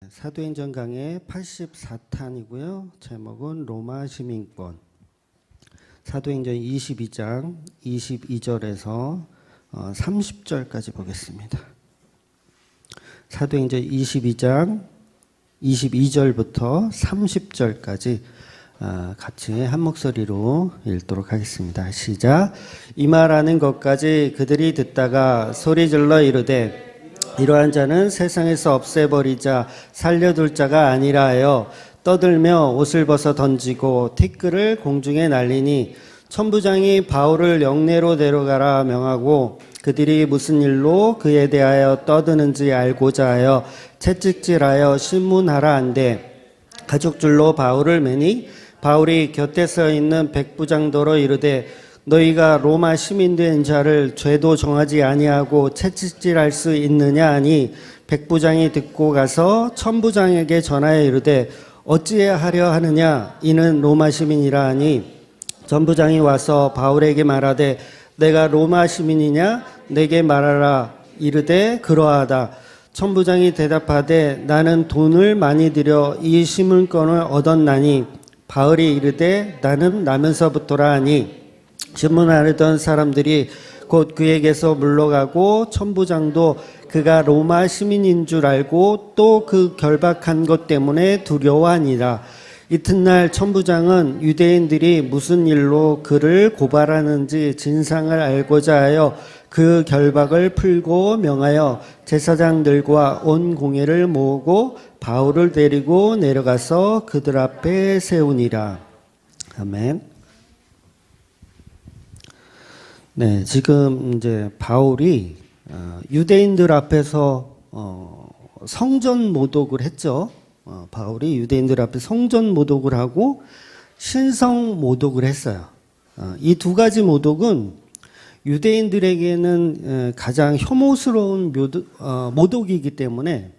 사도행전 강의 84탄이고요. 제목은 로마 시민권. 사도행전 22장 22절에서 30절까지 보겠습니다. 사도행전 22장 22절부터 30절까지 같이 한 목소리로 읽도록 하겠습니다. 시작. 이 말하는 것까지 그들이 듣다가 소리질러 이르되 이러한 자는 세상에서 없애버리자 살려둘 자가 아니라 하여 떠들며 옷을 벗어 던지고 티끌을 공중에 날리니 천부장이 바울을 영내로 데려가라 명하고 그들이 무슨 일로 그에 대하여 떠드는지 알고자 하여 채찍질하여 신문하라 한대 가죽줄로 바울을 매니 바울이 곁에 서 있는 백부장더러 이르되 너희가 로마 시민 된 자를 죄도 정하지 아니하고 채찍질할 수 있느냐 하니 백부장이 듣고 가서 천부장에게 전하여 이르되 어찌해야 하려 하느냐 이는 로마 시민이라 하니 천부장이 와서 바울에게 말하되 내가 로마 시민이냐 내게 말하라 이르되 그러하다. 천부장이 대답하되 나는 돈을 많이 들여 이 시민권을 얻었나니 바울이 이르되 나는 나면서부터라 하니 신문하려던 사람들이 곧 그에게서 물러가고 천부장도 그가 로마 시민인 줄 알고 또 그 결박한 것 때문에 두려워하니라. 이튿날 천부장은 유대인들이 무슨 일로 그를 고발하는지 진상을 알고자 하여 그 결박을 풀고 명하여 제사장들과 온 공회를 모으고 바울을 데리고 내려가서 그들 앞에 세우니라. 아멘. 네, 지금 이제 바울이 유대인들 앞에서 성전 모독을 했죠. 바울이 유대인들 앞에 성전 모독을 하고 신성 모독을 했어요. 이 두 가지 모독은 유대인들에게는 가장 혐오스러운 모독이기 때문에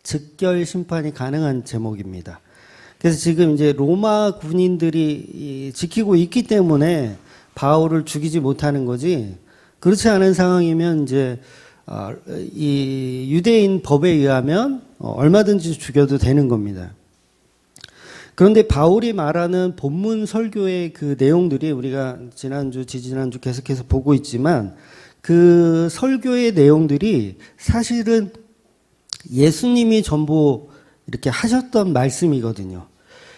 즉결 심판이 가능한 제목입니다. 그래서 지금 이제 로마 군인들이 지키고 있기 때문에 바울을 죽이지 못하는 거지, 그렇지 않은 상황이면 이제 이 유대인 법에 의하면 얼마든지 죽여도 되는 겁니다. 그런데 바울이 말하는 본문 설교의 그 내용들이 우리가 지난주, 지지난주 계속해서 보고 있지만 그 설교의 내용들이 사실은 예수님이 전부 이렇게 하셨던 말씀이거든요.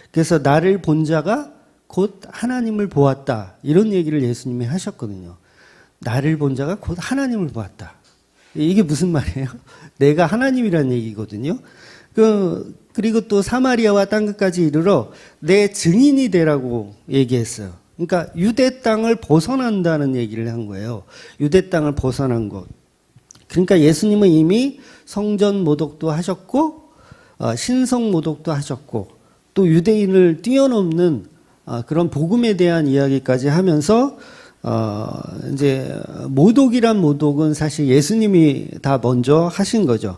그래서 나를 본 자가 곧 하나님을 보았다. 이런 얘기를 예수님이 하셨거든요. 나를 본 자가 곧 하나님을 보았다. 이게 무슨 말이에요? 내가 하나님이라는 얘기거든요. 그리고 또 사마리아와 땅끝까지 이르러 내 증인이 되라고 얘기했어요. 그러니까 유대 땅을 벗어난다는 얘기를 한 거예요. 유대 땅을 벗어난 것. 그러니까 예수님은 이미 성전 모독도 하셨고 신성 모독도 하셨고 또 유대인을 뛰어넘는 그런 복음에 대한 이야기까지 하면서 이제 모독이란 모독은 사실 예수님이 다 먼저 하신 거죠.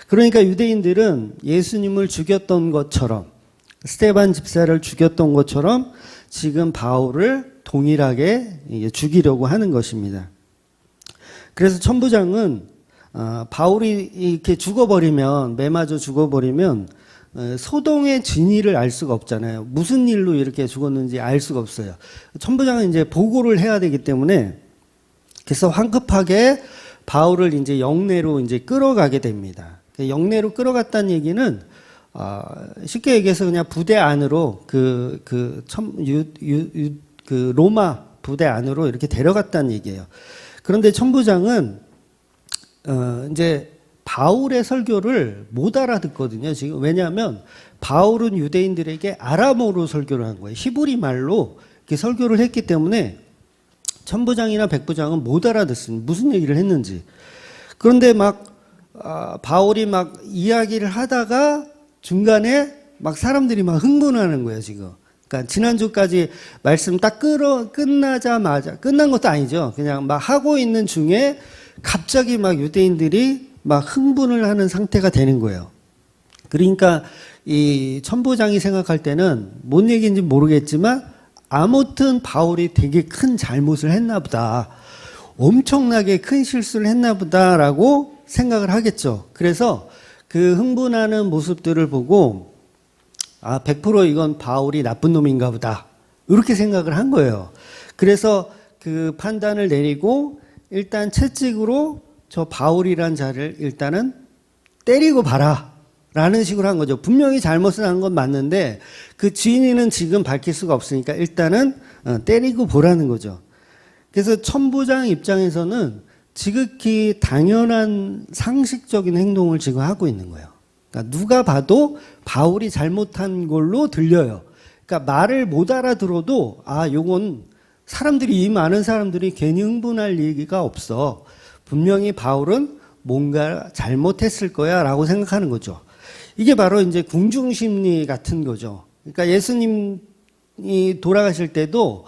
그러니까 유대인들은 예수님을 죽였던 것처럼, 스데반 집사를 죽였던 것처럼 지금 바울을 동일하게 죽이려고 하는 것입니다. 그래서 천부장은 바울이 이렇게 죽어버리면, 매맞아 죽어버리면 소동의 진위를 알 수가 없잖아요. 무슨 일로 이렇게 죽었는지 알 수가 없어요. 천부장은 이제 보고를 해야 되기 때문에 그래서 황급하게 바울을 이제 영내로 이제 끌어가게 됩니다. 영내로 끌어갔다는 얘기는 쉽게 얘기해서 그냥 부대 안으로 그 로마 부대 안으로 이렇게 데려갔다는 얘기예요. 그런데 천부장은 이제 바울의 설교를 못 알아듣거든요. 지금 왜냐하면 바울은 유대인들에게 아람어로 설교를 한 거예요. 히브리 말로 이렇게 설교를 했기 때문에 천부장이나 백부장은 못 알아듣습니다. 무슨 얘기를 했는지. 그런데 바울이 막 이야기를 하다가 중간에 막 사람들이 막 흥분하는 거예요, 지금. 그러니까 지난주까지 말씀 딱 끝나자마자, 끝난 것도 아니죠. 그냥 막 하고 있는 중에 갑자기 막 유대인들이 막 흥분을 하는 상태가 되는 거예요. 그러니까 이 천부장이 생각할 때는 뭔 얘기인지 모르겠지만 아무튼 바울이 되게 큰 잘못을 했나 보다. 엄청나게 큰 실수를 했나 보다라고 생각을 하겠죠. 그래서 그 흥분하는 모습들을 보고 100% 이건 바울이 나쁜 놈인가 보다. 이렇게 생각을 한 거예요. 그래서 그 판단을 내리고 일단 채찍으로 저 바울이란 자를 일단은 때리고 봐라. 라는 식으로 한 거죠. 분명히 잘못을 한 건 맞는데 그 주인은 지금 밝힐 수가 없으니까 일단은 때리고 보라는 거죠. 그래서 천부장 입장에서는 지극히 당연한 상식적인 행동을 지금 하고 있는 거예요. 그러니까 누가 봐도 바울이 잘못한 걸로 들려요. 그러니까 말을 못 알아들어도 요건 사람들이, 이 많은 사람들이 괜히 흥분할 얘기가 없어. 분명히 바울은 뭔가 잘못했을 거야 라고 생각하는 거죠. 이게 바로 이제 궁중심리 같은 거죠. 그러니까 예수님이 돌아가실 때도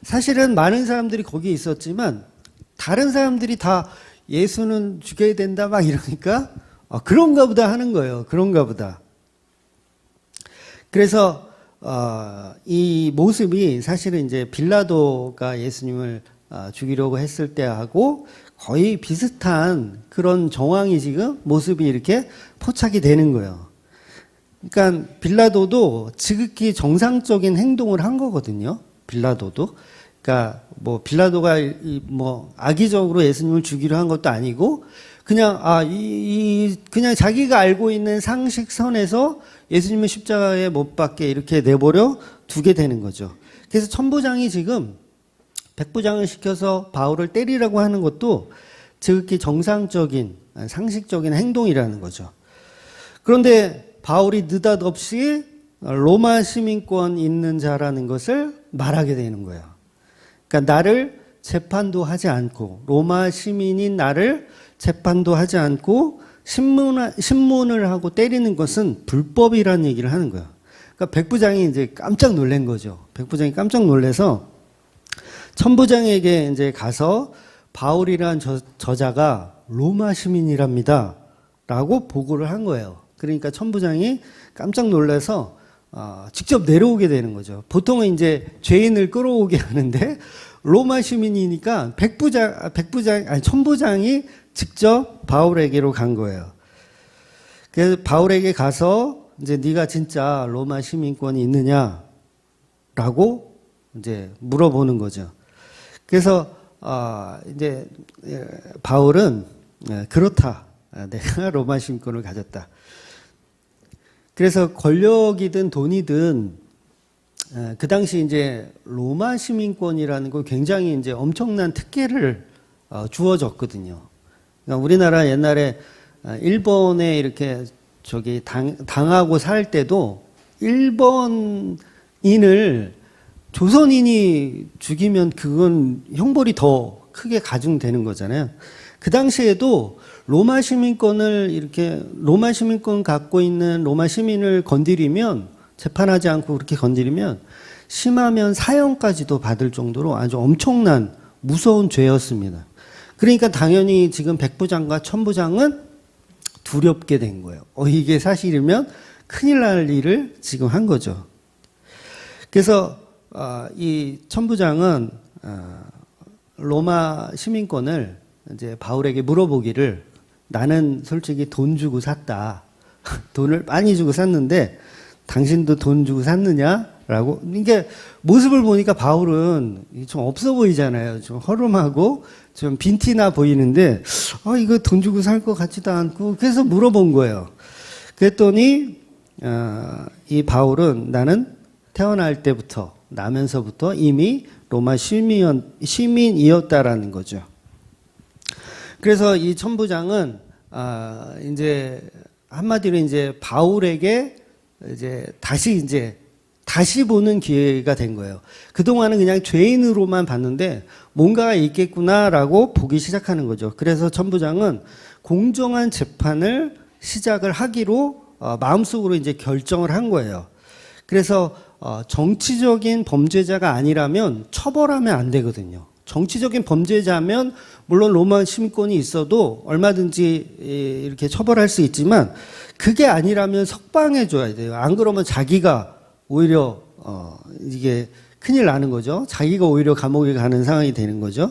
사실은 많은 사람들이 거기에 있었지만 다른 사람들이 다 예수는 죽여야 된다 막 이러니까 그런가 보다 하는 거예요. 그런가 보다. 그래서 이 모습이 사실은 이제 빌라도가 예수님을 죽이려고 했을 때하고 거의 비슷한 그런 정황이 지금 모습이 이렇게 포착이 되는 거예요. 그러니까 빌라도도 지극히 정상적인 행동을 한 거거든요. 빌라도도. 그러니까 뭐 빌라도가 뭐 악의적으로 예수님을 죽이려 한 것도 아니고 그냥 그냥 자기가 알고 있는 상식선에서 예수님을 십자가에 못 박게 이렇게 내버려 두게 되는 거죠. 그래서 천부장이 지금 백부장을 시켜서 바울을 때리라고 하는 것도 지극히 정상적인 상식적인 행동이라는 거죠. 그런데 바울이 느닷없이 로마 시민권 있는 자라는 것을 말하게 되는 거예요. 그러니까 나를 재판도 하지 않고 로마 시민인 나를 재판도 하지 않고 신문을 하고 때리는 것은 불법이라는 얘기를 하는 거예요. 그러니까 백부장이 이제 깜짝 놀란 거죠. 백부장이 깜짝 놀라서 천부장에게 이제 가서 바울이란 저자가 로마 시민이랍니다. 라고 보고를 한 거예요. 그러니까 천부장이 깜짝 놀라서 직접 내려오게 되는 거죠. 보통은 이제 죄인을 끌어오게 하는데 로마 시민이니까 천부장이 직접 바울에게로 간 거예요. 그래서 바울에게 가서 이제 네가 진짜 로마 시민권이 있느냐라고 이제 물어보는 거죠. 그래서 이제 바울은 그렇다. 내가 로마 시민권을 가졌다. 그래서 권력이든 돈이든 그 당시 이제 로마 시민권이라는 거 굉장히 이제 엄청난 특혜를 주어졌거든요. 그러니까 우리나라 옛날에 일본에 이렇게 당하고 살 때도 일본인을 조선인이 죽이면 그건 형벌이 더 크게 가중되는 거잖아요. 그 당시에도 로마 시민권 갖고 있는 로마 시민을 건드리면 재판하지 않고 그렇게 건드리면 심하면 사형까지도 받을 정도로 아주 엄청난 무서운 죄였습니다. 그러니까 당연히 지금 백부장과 천부장은 두렵게 된 거예요. 이게 사실이면 큰일 날 일을 지금 한 거죠. 그래서 이 천부장은 로마 시민권을 이제 바울에게 물어보기를 나는 솔직히 돈 주고 샀다. 돈을 많이 주고 샀는데 당신도 돈 주고 샀느냐라고. 이게 모습을 보니까 바울은 좀 없어 보이잖아요. 좀 허름하고 좀 빈티나 보이는데 이거 돈 주고 살 것 같지도 않고 그래서 물어본 거예요. 그랬더니 이 바울은 나는 태어날 때부터 나면서부터 이미 로마 시민이었다라는 거죠. 그래서 이 천부장은 이제 한마디로 이제 바울에게 이제 다시 보는 기회가 된 거예요. 그동안은 그냥 죄인으로만 봤는데 뭔가가 있겠구나라고 보기 시작하는 거죠. 그래서 천부장은 공정한 재판을 시작을 하기로 마음속으로 이제 결정을 한 거예요. 그래서 정치적인 범죄자가 아니라면 처벌하면 안 되거든요. 정치적인 범죄자면 물론 로마 시민권이 있어도 얼마든지 이렇게 처벌할 수 있지만 그게 아니라면 석방해 줘야 돼요. 안 그러면 자기가 오히려 이게 큰일 나는 거죠. 자기가 오히려 감옥에 가는 상황이 되는 거죠.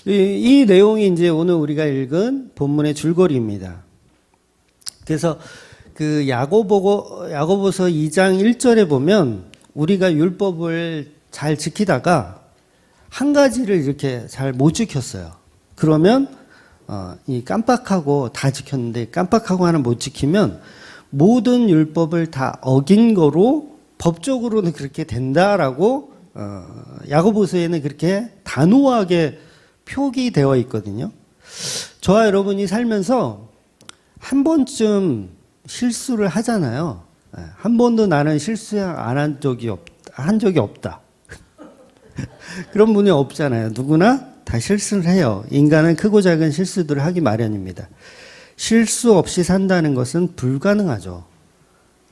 이 내용이 이제 오늘 우리가 읽은 본문의 줄거리입니다. 그래서 그 야고보서 2장 1절에 보면 우리가 율법을 잘 지키다가 한 가지를 이렇게 잘 못 지켰어요. 그러면 이 깜빡하고 다 지켰는데 깜빡하고 하나 못 지키면 모든 율법을 다 어긴 거로 법적으로는 그렇게 된다라고 야고보서에는 그렇게 단호하게 표기되어 있거든요. 저와 여러분이 살면서 한 번쯤 실수를 하잖아요. 한 번도 나는 실수 한 적이 없다. 그런 분이 없잖아요. 누구나 다 실수를 해요. 인간은 크고 작은 실수들을 하기 마련입니다. 실수 없이 산다는 것은 불가능하죠.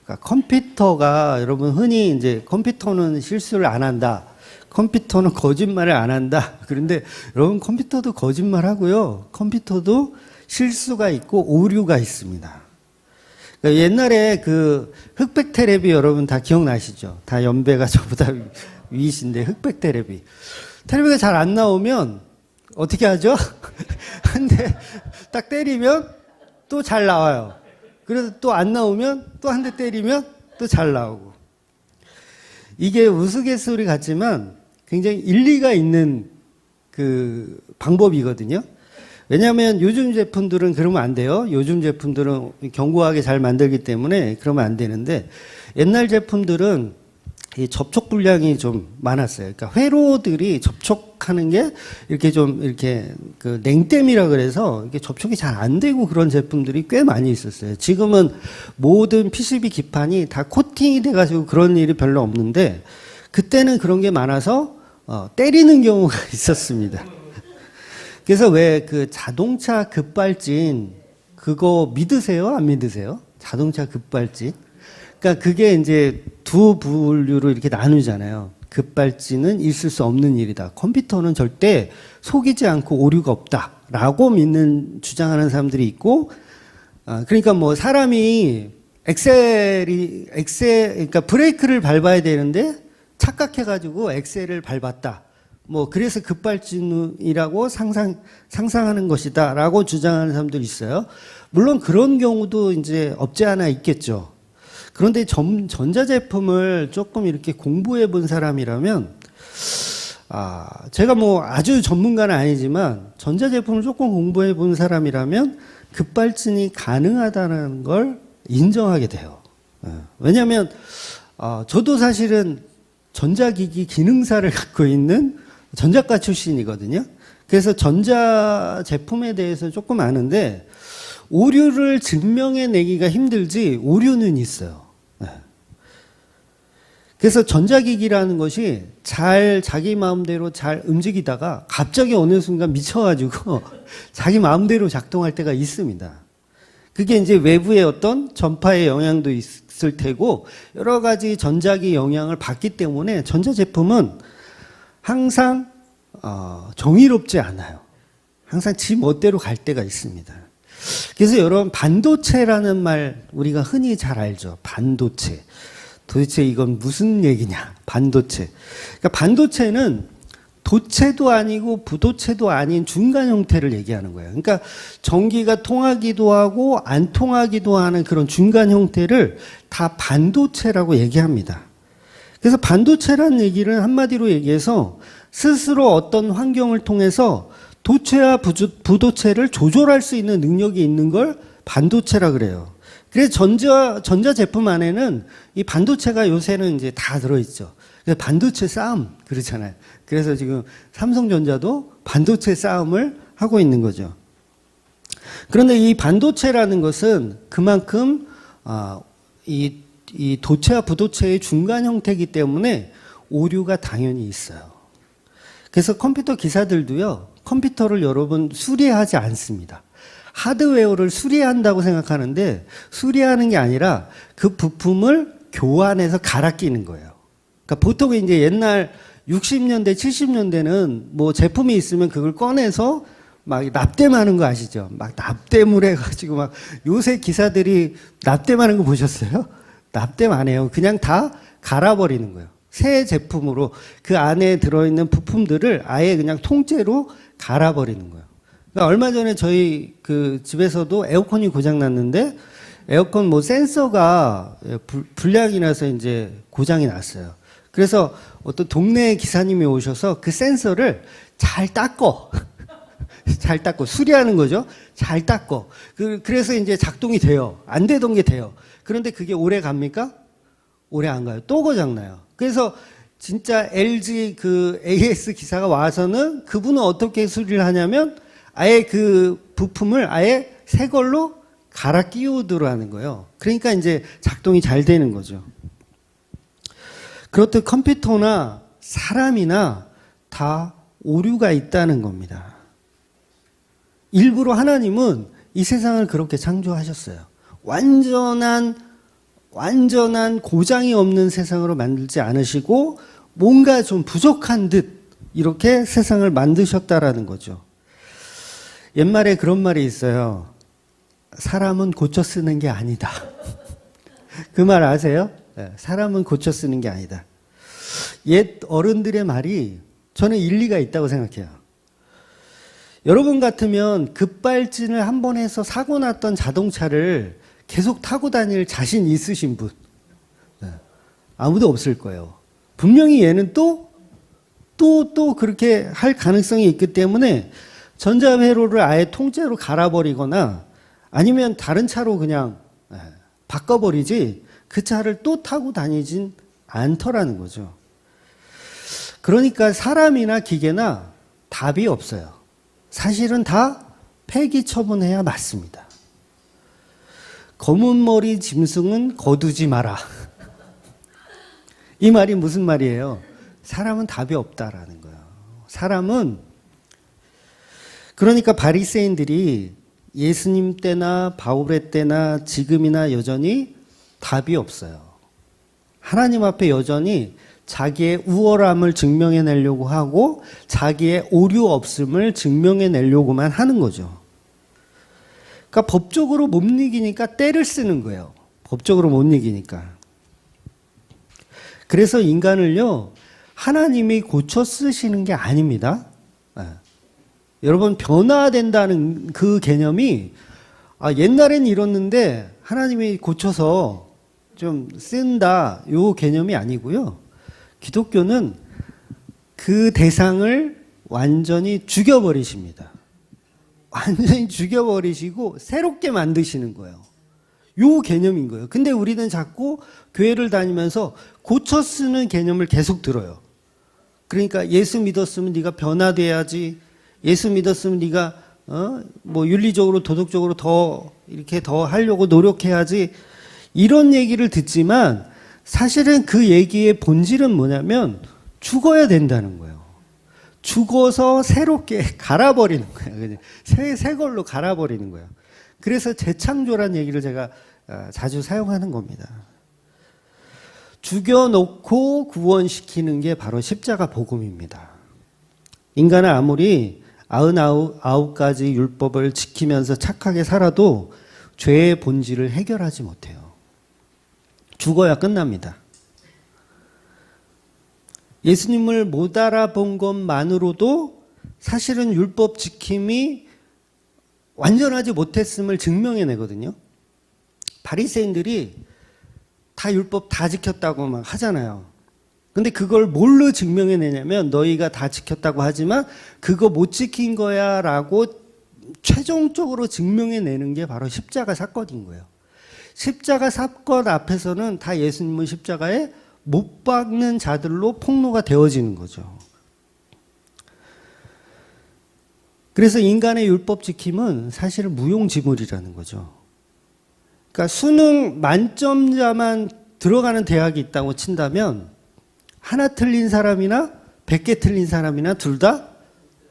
그러니까 컴퓨터가 여러분 흔히 이제 컴퓨터는 실수를 안 한다. 컴퓨터는 거짓말을 안 한다. 그런데 여러분 컴퓨터도 거짓말하고요. 컴퓨터도 실수가 있고 오류가 있습니다. 그러니까 옛날에 그 흑백 테레비 여러분 다 기억나시죠? 다 연배가 저보다 위이신데 흑백 테레비. 테레비가 잘 안 나오면 어떻게 하죠? 한 대 딱 때리면 또 잘 나와요. 그래서 또 안 나오면 또 한 대 때리면 또 잘 나오고. 이게 우스갯소리 같지만 굉장히 일리가 있는 그 방법이거든요. 왜냐하면 요즘 제품들은 그러면 안 돼요. 요즘 제품들은 견고하게 잘 만들기 때문에 그러면 안 되는데 옛날 제품들은 이 접촉 불량이 좀 많았어요. 그러니까 회로들이 접촉하는 게 이렇게 좀 이렇게 그 냉댐이라 그래서 이게 접촉이 잘 안 되고 그런 제품들이 꽤 많이 있었어요. 지금은 모든 PCB 기판이 다 코팅이 돼가지고 그런 일이 별로 없는데 그때는 그런 게 많아서 때리는 경우가 있었습니다. 그래서 왜 그 자동차 급발진 그거 믿으세요? 안 믿으세요? 자동차 급발진. 그러니까 그게 이제 두 분류로 이렇게 나누잖아요. 급발진은 있을 수 없는 일이다. 컴퓨터는 절대 속이지 않고 오류가 없다라고 주장하는 사람들이 있고, 그러니까 뭐 사람이 그러니까 브레이크를 밟아야 되는데 착각해가지고 엑셀을 밟았다. 뭐 그래서 급발진이라고 상상하는 것이다라고 주장하는 사람들이 있어요. 물론 그런 경우도 이제 없지 않아 있겠죠. 그런데 전자제품을 조금 이렇게 공부해 본 사람이라면, 제가 뭐 아주 전문가는 아니지만 전자제품을 조금 공부해 본 사람이라면 급발진이 가능하다는 걸 인정하게 돼요. 왜냐하면 저도 사실은 전자기기 기능사를 갖고 있는 전작가 출신이거든요. 그래서 전자제품에 대해서 조금 아는데 오류를 증명해내기가 힘들지 오류는 있어요. 그래서 전자기기라는 것이 자기 마음대로 잘 움직이다가 갑자기 어느 순간 미쳐가지고 자기 마음대로 작동할 때가 있습니다. 그게 이제 외부의 어떤 전파의 영향도 있을 테고 여러 가지 전자기 영향을 받기 때문에 전자제품은 항상 정의롭지 않아요. 항상 지 멋대로 갈 때가 있습니다. 그래서 여러분 반도체라는 말 우리가 흔히 잘 알죠. 반도체. 도대체 이건 무슨 얘기냐? 반도체. 그러니까 반도체는 도체도 아니고 부도체도 아닌 중간 형태를 얘기하는 거예요. 그러니까 전기가 통하기도 하고 안 통하기도 하는 그런 중간 형태를 다 반도체라고 얘기합니다. 그래서 반도체라는 얘기를 한마디로 얘기해서 스스로 어떤 환경을 통해서 도체와 부도체를 조절할 수 있는 능력이 있는 걸 반도체라 그래요. 그래서 전자제품 안에는 이 반도체가 요새는 이제 다 들어있죠. 그래서 반도체 싸움 그러잖아요. 그래서 지금 삼성전자도 반도체 싸움을 하고 있는 거죠. 그런데 이 반도체라는 것은 그만큼 이 도체와 부도체의 중간 형태이기 때문에 오류가 당연히 있어요. 그래서 컴퓨터 기사들도요, 컴퓨터를 여러분 수리하지 않습니다. 하드웨어를 수리한다고 생각하는데 수리하는 게 아니라 그 부품을 교환해서 갈아 끼는 거예요. 그러니까 보통 이제 옛날 60년대, 70년대는 뭐 제품이 있으면 그걸 꺼내서 막 납땜하는 거 아시죠? 막 납땜을 해가지고 막 요새 기사들이 납땜하는 거 보셨어요? 납땜 안 해요. 그냥 다 갈아버리는 거예요. 새 제품으로 그 안에 들어있는 부품들을 아예 그냥 통째로 갈아버리는 거예요. 그러니까 얼마 전에 저희 그 집에서도 에어컨이 고장 났는데 에어컨 뭐 센서가 불량이 나서 이제 고장이 났어요. 그래서 어떤 동네 기사님이 오셔서 그 센서를 잘 닦어. 잘 닦고 수리하는 거죠. 잘 닦고. 그래서 이제 작동이 돼요. 안 되던 게 돼요. 그런데 그게 오래 갑니까? 오래 안 가요. 또 고장 나요. 그래서 진짜 LG 그 AS 기사가 와서는 그분은 어떻게 수리를 하냐면 아예 그 부품을 아예 새 걸로 갈아 끼우더라는 거예요. 그러니까 이제 작동이 잘 되는 거죠. 그렇듯 컴퓨터나 사람이나 다 오류가 있다는 겁니다. 일부러 하나님은 이 세상을 그렇게 창조하셨어요. 완전한 고장이 없는 세상으로 만들지 않으시고 뭔가 좀 부족한 듯 이렇게 세상을 만드셨다라는 거죠. 옛말에 그런 말이 있어요. 사람은 고쳐 쓰는 게 아니다. 그 말 아세요? 사람은 고쳐 쓰는 게 아니다. 옛 어른들의 말이 저는 일리가 있다고 생각해요. 여러분 같으면 급발진을 한 번 해서 사고 났던 자동차를 계속 타고 다닐 자신 있으신 분? 아무도 없을 거예요. 분명히 얘는 또 그렇게 할 가능성이 있기 때문에 전자회로를 아예 통째로 갈아버리거나 아니면 다른 차로 그냥 바꿔버리지 그 차를 또 타고 다니진 않더라는 거죠. 그러니까 사람이나 기계나 답이 없어요. 사실은 다 폐기 처분해야 맞습니다. 검은 머리 짐승은 거두지 마라. 이 말이 무슨 말이에요? 사람은 답이 없다라는 거예요. 사람은 그러니까 바리새인들이 예수님 때나 바울의 때나 지금이나 여전히 답이 없어요. 하나님 앞에 여전히 자기의 우월함을 증명해내려고 하고 자기의 오류 없음을 증명해내려고만 하는 거죠. 그러니까 법적으로 못 이기니까 떼를 쓰는 거예요. 법적으로 못 이기니까. 그래서 인간을요, 하나님이 고쳐 쓰시는 게 아닙니다. 여러분, 변화된다는 그 개념이 옛날엔 이렇는데 하나님이 고쳐서 좀 쓴다, 요 개념이 아니고요. 기독교는 그 대상을 완전히 죽여버리십니다. 완전히 죽여버리시고 새롭게 만드시는 거예요. 요 개념인 거예요. 근데 우리는 자꾸 교회를 다니면서 고쳐 쓰는 개념을 계속 들어요. 그러니까 예수 믿었으면 네가 변화돼야지. 예수 믿었으면 네가 뭐 윤리적으로 도덕적으로 더 이렇게 더 하려고 노력해야지. 이런 얘기를 듣지만 사실은 그 얘기의 본질은 뭐냐면 죽어야 된다는 거예요. 죽어서 새롭게 갈아버리는 거예요. 새 걸로 갈아버리는 거예요. 그래서 재창조란 얘기를 제가 자주 사용하는 겁니다. 죽여놓고 구원시키는 게 바로 십자가 복음입니다. 인간은 아무리 99가지 율법을 지키면서 착하게 살아도 죄의 본질을 해결하지 못해요. 죽어야 끝납니다. 예수님을 못 알아본 것만으로도 사실은 율법 지킴이 완전하지 못했음을 증명해내거든요. 바리새인들이 다 율법 다 지켰다고 막 하잖아요. 근데 그걸 뭘로 증명해내냐면 너희가 다 지켰다고 하지만 그거 못 지킨 거야 라고 최종적으로 증명해내는 게 바로 십자가 사건인 거예요. 십자가 사건 앞에서는 다 예수님은 십자가에 못 박는 자들로 폭로가 되어지는 거죠. 그래서 인간의 율법 지킴은 사실은 무용지물이라는 거죠. 그러니까 수능 만점자만 들어가는 대학이 있다고 친다면 하나 틀린 사람이나 100개 틀린 사람이나 둘 다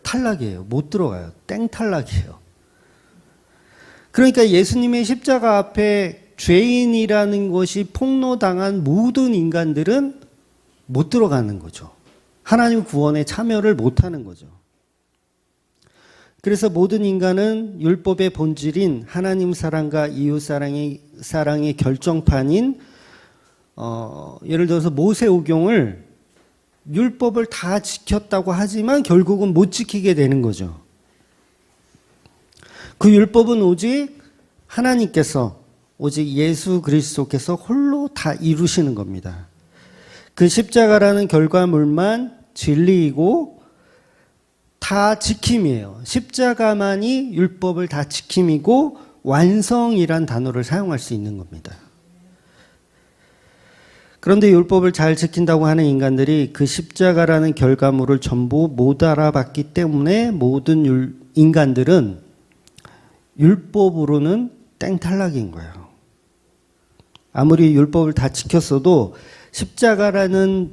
탈락이에요. 못 들어가요. 땡 탈락이에요. 그러니까 예수님의 십자가 앞에 죄인이라는 것이 폭로당한 모든 인간들은 못 들어가는 거죠. 하나님 구원에 참여를 못하는 거죠. 그래서 모든 인간은 율법의 본질인 하나님 사랑과 이웃 사랑의 결정판인 예를 들어서 모세오경을 율법을 다 지켰다고 하지만 결국은 못 지키게 되는 거죠. 그 율법은 오직 하나님께서 오직 예수 그리스도께서 홀로 다 이루시는 겁니다. 그 십자가라는 결과물만 진리이고 다 지킴이에요. 십자가만이 율법을 다 지킴이고 완성이란 단어를 사용할 수 있는 겁니다. 그런데 율법을 잘 지킨다고 하는 인간들이 그 십자가라는 결과물을 전부 못 알아봤기 때문에 모든 인간들은 율법으로는 땡탈락인 거예요. 아무리 율법을 다 지켰어도 십자가라는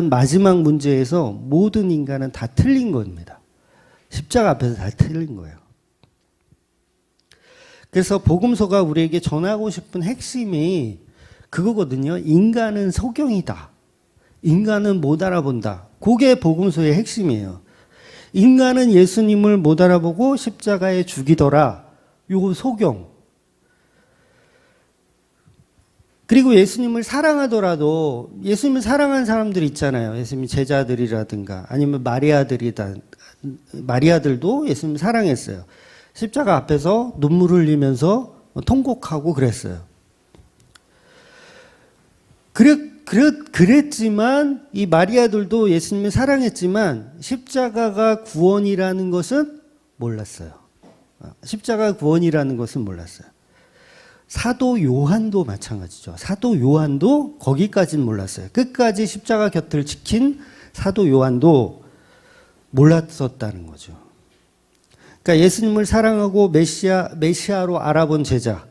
마지막 문제에서 모든 인간은 다 틀린 겁니다. 십자가 앞에서 다 틀린 거예요. 그래서 복음서가 우리에게 전하고 싶은 핵심이 그거거든요. 인간은 소경이다. 인간은 못 알아본다. 그게 복음서의 핵심이에요. 인간은 예수님을 못 알아보고 십자가에 죽이더라. 요거 소경. 그리고 예수님을 사랑하더라도 예수님을 사랑한 사람들 있잖아요. 예수님 제자들이라든가 아니면 마리아들도 예수님을 사랑했어요. 십자가 앞에서 눈물 흘리면서 통곡하고 그랬어요. 그랬지만 이 마리아들도 예수님을 사랑했지만 십자가가 구원이라는 것은 몰랐어요. 십자가 구원이라는 것은 몰랐어요. 사도 요한도 마찬가지죠. 사도 요한도 거기까지는 몰랐어요. 끝까지 십자가 곁을 지킨 사도 요한도 몰랐었다는 거죠. 그러니까 예수님을 사랑하고 메시아로 알아본 제자,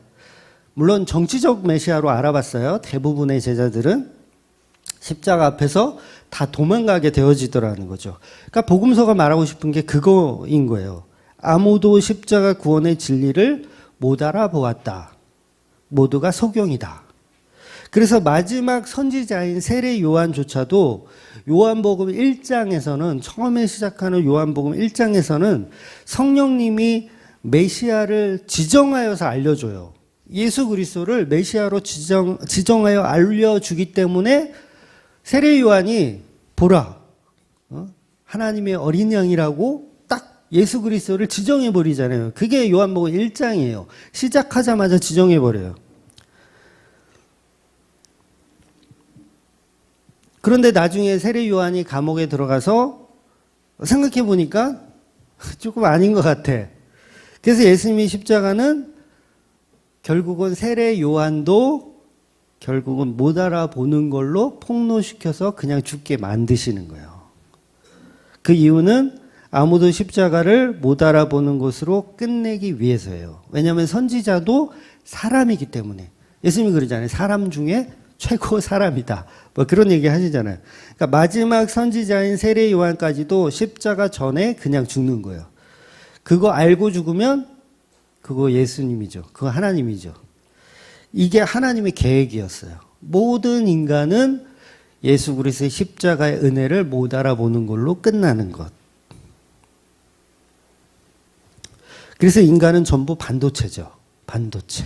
물론 정치적 메시아로 알아봤어요. 대부분의 제자들은 십자가 앞에서 다 도망가게 되어지더라는 거죠. 그러니까 복음서가 말하고 싶은 게 그거인 거예요. 아무도 십자가 구원의 진리를 못 알아보았다. 모두가 소경이다. 그래서 마지막 선지자인 세례 요한조차도 요한복음 1장에서는 처음에 시작하는 요한복음 1장에서는 성령님이 메시아를 지정하여서 알려줘요. 예수 그리스도를 메시아로 지정하여 알려주기 때문에 세례 요한이 보라, 하나님의 어린 양이라고 딱 예수 그리스도를 지정해버리잖아요. 그게 요한복음 1장이에요. 시작하자마자 지정해버려요. 그런데 나중에 세례 요한이 감옥에 들어가서 생각해보니까 조금 아닌 것 같아. 그래서 예수님의 십자가는 결국은 세례 요한도 결국은 못 알아보는 걸로 폭로시켜서 그냥 죽게 만드시는 거예요. 그 이유는 아무도 십자가를 못 알아보는 것으로 끝내기 위해서예요. 왜냐하면 선지자도 사람이기 때문에. 예수님이 그러잖아요. 사람 중에 최고 사람이다. 뭐 그런 얘기 하시잖아요. 그러니까 마지막 선지자인 세례 요한까지도 십자가 전에 그냥 죽는 거예요. 그거 알고 죽으면 그거 예수님이죠. 그거 하나님이죠. 이게 하나님의 계획이었어요. 모든 인간은 예수 그리스도의 십자가의 은혜를 못 알아보는 걸로 끝나는 것. 그래서 인간은 전부 반도체죠. 반도체.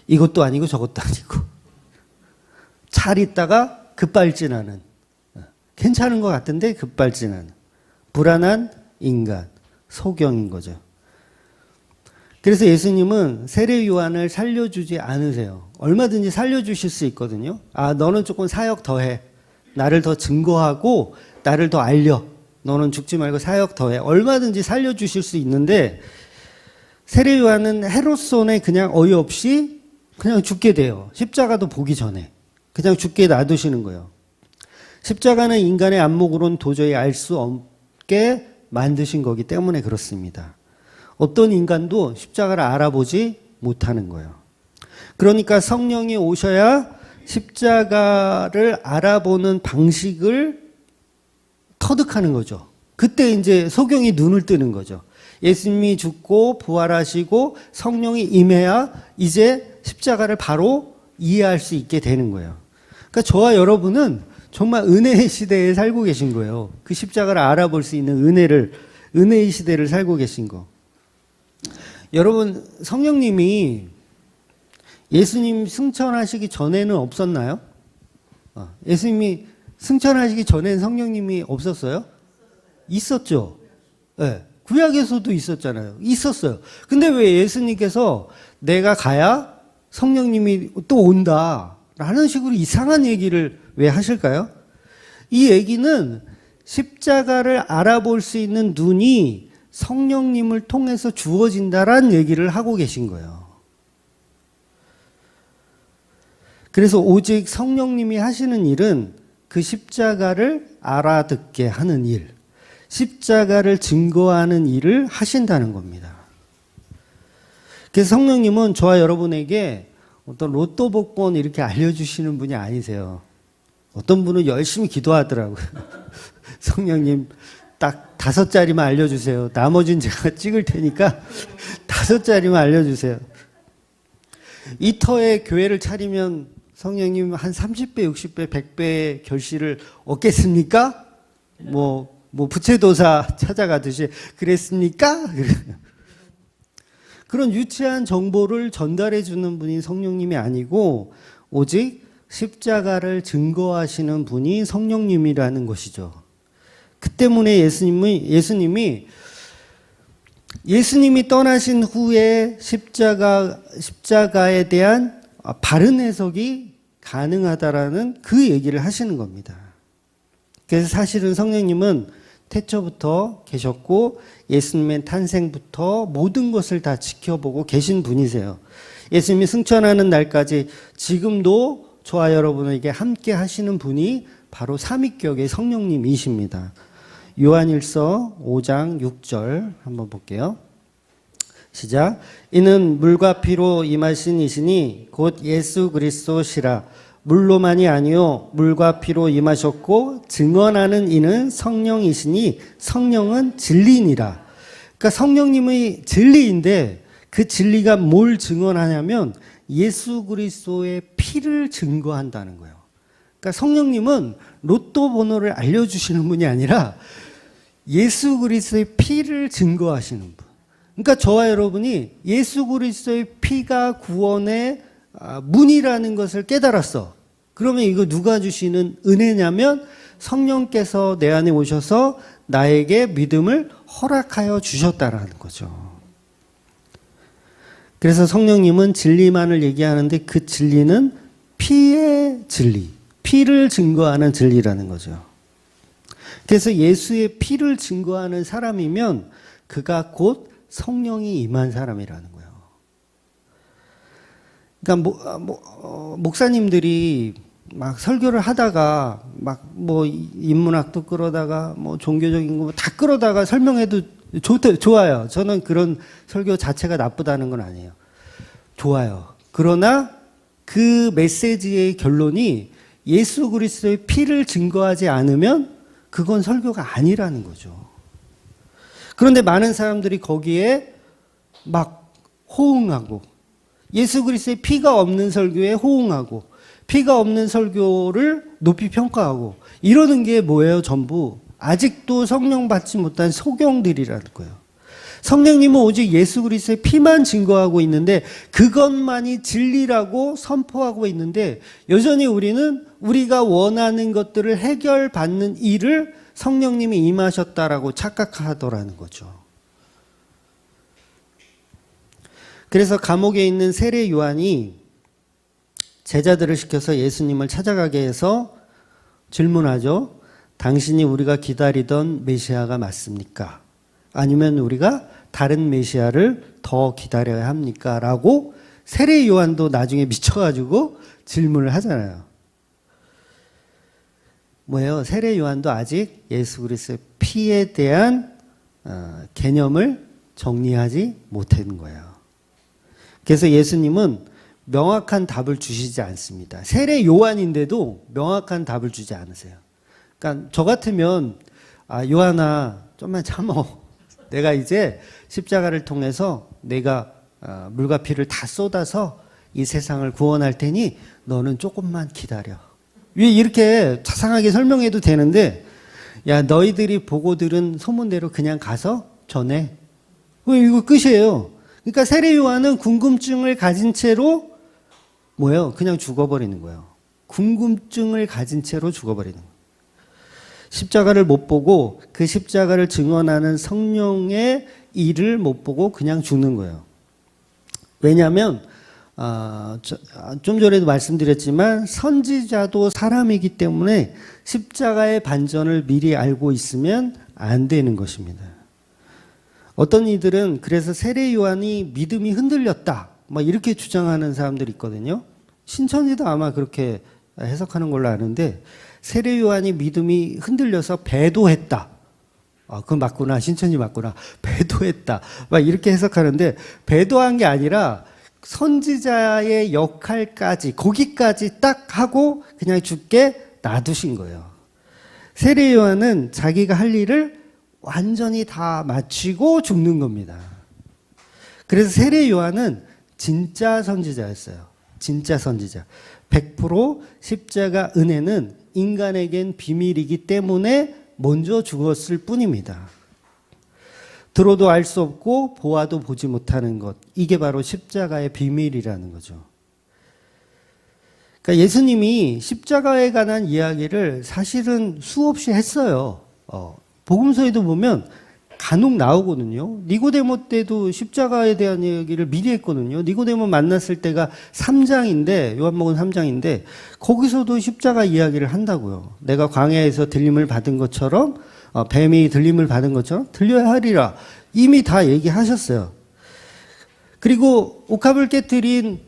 이것도 아니고 저것도 아니고. 잘 있다가 급발진하는. 괜찮은 것 같은데 급발진하는. 불안한 인간. 소경인 거죠. 그래서 예수님은 세례 요한을 살려주지 않으세요. 얼마든지 살려주실 수 있거든요. 아, 너는 조금 사역 더 해. 나를 더 증거하고 나를 더 알려. 너는 죽지 말고 사역 더 해. 얼마든지 살려주실 수 있는데 세례 요한은 헤롯손에 그냥 어이없이 그냥 죽게 돼요. 십자가도 보기 전에. 그냥 죽게 놔두시는 거예요. 십자가는 인간의 안목으로는 도저히 알 수 없게 만드신 거기 때문에 그렇습니다. 어떤 인간도 십자가를 알아보지 못하는 거예요. 그러니까 성령이 오셔야 십자가를 알아보는 방식을 터득하는 거죠. 그때 이제 소경이 눈을 뜨는 거죠. 예수님이 죽고 부활하시고 성령이 임해야 이제 십자가를 바로 이해할 수 있게 되는 거예요. 그러니까 저와 여러분은 정말 은혜의 시대에 살고 계신 거예요. 그 십자가를 알아볼 수 있는 은혜의 시대를 살고 계신 거. 여러분, 성령님이 예수님 승천하시기 전에는 없었나요? 예수님이 승천하시기 전엔 성령님이 없었어요? 있었죠. 네. 구약에서도 있었잖아요. 있었어요. 근데 왜 예수님께서 내가 가야 성령님이 또 온다라는 식으로 이상한 얘기를 왜 하실까요? 이 얘기는 십자가를 알아볼 수 있는 눈이 성령님을 통해서 주어진다라는 얘기를 하고 계신 거예요. 그래서 오직 성령님이 하시는 일은 그 십자가를 알아듣게 하는 일, 십자가를 증거하는 일을 하신다는 겁니다. 그래서 성령님은 저와 여러분에게 어떤 로또 복권 이렇게 알려주시는 분이 아니세요. 어떤 분은 열심히 기도하더라고요. 성령님 딱 5자리만 알려주세요. 나머지는 제가 찍을 테니까 5자리만 알려주세요. 이 터에 교회를 차리면 성령님 한 30배, 60배, 100배의 결실을 얻겠습니까? 뭐 부채도사 찾아가듯이 그랬습니까? 그런 유치한 정보를 전달해 주는 분이 성령님이 아니고 오직 십자가를 증거하시는 분이 성령님이라는 것이죠. 그 때문에 예수님이 떠나신 후에 십자가에 대한 바른 해석이 가능하다라는 그 얘기를 하시는 겁니다. 그래서 사실은 성령님은 태초부터 계셨고 예수님의 탄생부터 모든 것을 다 지켜보고 계신 분이세요. 예수님이 승천하는 날까지 지금도 저와 여러분에게 함께 하시는 분이 바로 삼위격의 성령님이십니다. 요한일서 5장 6절 한번 볼게요. 시작. 이는 물과 피로 임하신 이시니 곧 예수 그리스도시라. 물로만이 아니요 물과 피로 임하셨고 증언하는 이는 성령이시니 성령은 진리니라. 그러니까 성령님의 진리인데 그 진리가 뭘 증언하냐면 예수 그리스도의 피를 증거한다는 거예요. 그러니까 성령님은 로또 번호를 알려주시는 분이 아니라 예수 그리스도의 피를 증거하시는 분. 그러니까 저와 여러분이 예수 그리스도의 피가 구원의 문이라는 것을 깨달았어. 그러면 이거 누가 주시는 은혜냐면 성령께서 내 안에 오셔서 나에게 믿음을 허락하여 주셨다라는 거죠. 그래서 성령님은 진리만을 얘기하는데 그 진리는 피의 진리, 피를 증거하는 진리라는 거죠. 그래서 예수의 피를 증거하는 사람이면 그가 곧 성령이 임한 사람이라는 거예요. 그러니까 목사님들이 막 설교를 하다가 막 뭐 인문학도 끌어다가 뭐 종교적인 거 다 끌어다가 설명해도 좋아요. 저는 그런 설교 자체가 나쁘다는 건 아니에요. 좋아요. 그러나 그 메시지의 결론이 예수 그리스도의 피를 증거하지 않으면 그건 설교가 아니라는 거죠. 그런데 많은 사람들이 거기에 막 호응하고 예수 그리스도의 피가 없는 설교에 호응하고 피가 없는 설교를 높이 평가하고 이러는 게 뭐예요? 전부 아직도 성령 받지 못한 소경들이라는 거예요. 성령님은 오직 예수 그리스도의 피만 증거하고 있는데 그것만이 진리라고 선포하고 있는데 여전히 우리는 우리가 원하는 것들을 해결받는 일을 성령님이 임하셨다라고 착각하더라는 거죠. 그래서 감옥에 있는 세례 요한이 제자들을 시켜서 예수님을 찾아가게 해서 질문하죠. 당신이 우리가 기다리던 메시아가 맞습니까? 아니면 우리가 다른 메시아를 더 기다려야 합니까? 라고 세례 요한도 나중에 미쳐가지고 질문을 하잖아요. 뭐예요? 세례 요한도 아직 예수 그리스도의 피에 대한 개념을 정리하지 못한 거예요. 그래서 예수님은 명확한 답을 주시지 않습니다. 세례 요한인데도 명확한 답을 주지 않으세요. 그러니까 저 같으면 요한아 좀만 참어. 내가 이제 십자가를 통해서 내가 물과 피를 다 쏟아서 이 세상을 구원할 테니 너는 조금만 기다려. 이렇게 자상하게 설명해도 되는데 야 너희들이 보고 들은 소문대로 그냥 가서 전해. 이거 끝이에요. 그러니까 세례 요한은 궁금증을 가진 채로 뭐예요? 그냥 죽어버리는 거예요. 궁금증을 가진 채로 죽어버리는 거예요. 십자가를 못 보고 그 십자가를 증언하는 성령의 일을 못 보고 그냥 죽는 거예요. 왜냐하면 좀 전에도 말씀드렸지만 선지자도 사람이기 때문에 십자가의 반전을 미리 알고 있으면 안 되는 것입니다. 어떤 이들은 그래서 세례 요한이 믿음이 흔들렸다, 이렇게 주장하는 사람들이 있거든요. 신천지도 아마 그렇게 해석하는 걸로 아는데, 세례 요한이 믿음이 흔들려서 배도했다. 그건 맞구나. 신천지 맞구나. 배도했다. 이렇게 해석하는데, 배도한 게 아니라 선지자의 역할까지, 거기까지 딱 하고 그냥 죽게 놔두신 거예요. 세례 요한은 자기가 할 일을 완전히 다 마치고 죽는 겁니다. 그래서 세례 요한은 진짜 선지자였어요. 진짜 선지자. 100% 십자가 은혜는 인간에겐 비밀이기 때문에 먼저 죽었을 뿐입니다. 들어도 알 수 없고 보아도 보지 못하는 것. 이게 바로 십자가의 비밀이라는 거죠. 그러니까 예수님이 십자가에 관한 이야기를 사실은 수없이 했어요. 복음서에도 보면 간혹 나오거든요. 니고데모 때도 십자가에 대한 이야기를 미리 했거든요. 니고데모 만났을 때가 3장인데, 요한복음 3장인데, 거기서도 십자가 이야기를 한다고요. 내가 광야에서 들림을 받은 것처럼, 뱀이 들림을 받은 것처럼 들려야 하리라. 이미 다 얘기하셨어요. 그리고 옥합을 깨뜨린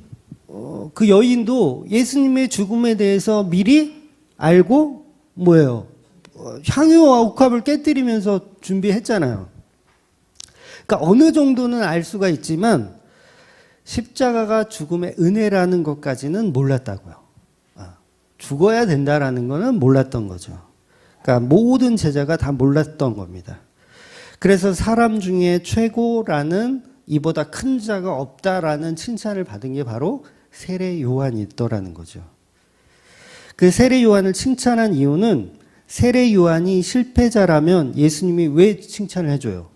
그 여인도 예수님의 죽음에 대해서 미리 알고 뭐예요? 향유와 옥합을 깨뜨리면서 준비했잖아요. 그러니까 어느 정도는 알 수가 있지만 십자가가 죽음의 은혜라는 것까지는 몰랐다고요. 죽어야 된다라는 거는 몰랐던 거죠. 그러니까 모든 제자가 다 몰랐던 겁니다. 그래서 사람 중에 최고라는 이보다 큰 자가 없다라는 칭찬을 받은 게 바로 세례 요한이 있더라는 거죠. 그 세례 요한을 칭찬한 이유는 세례 요한이 실패자라면 예수님이 왜 칭찬을 해줘요?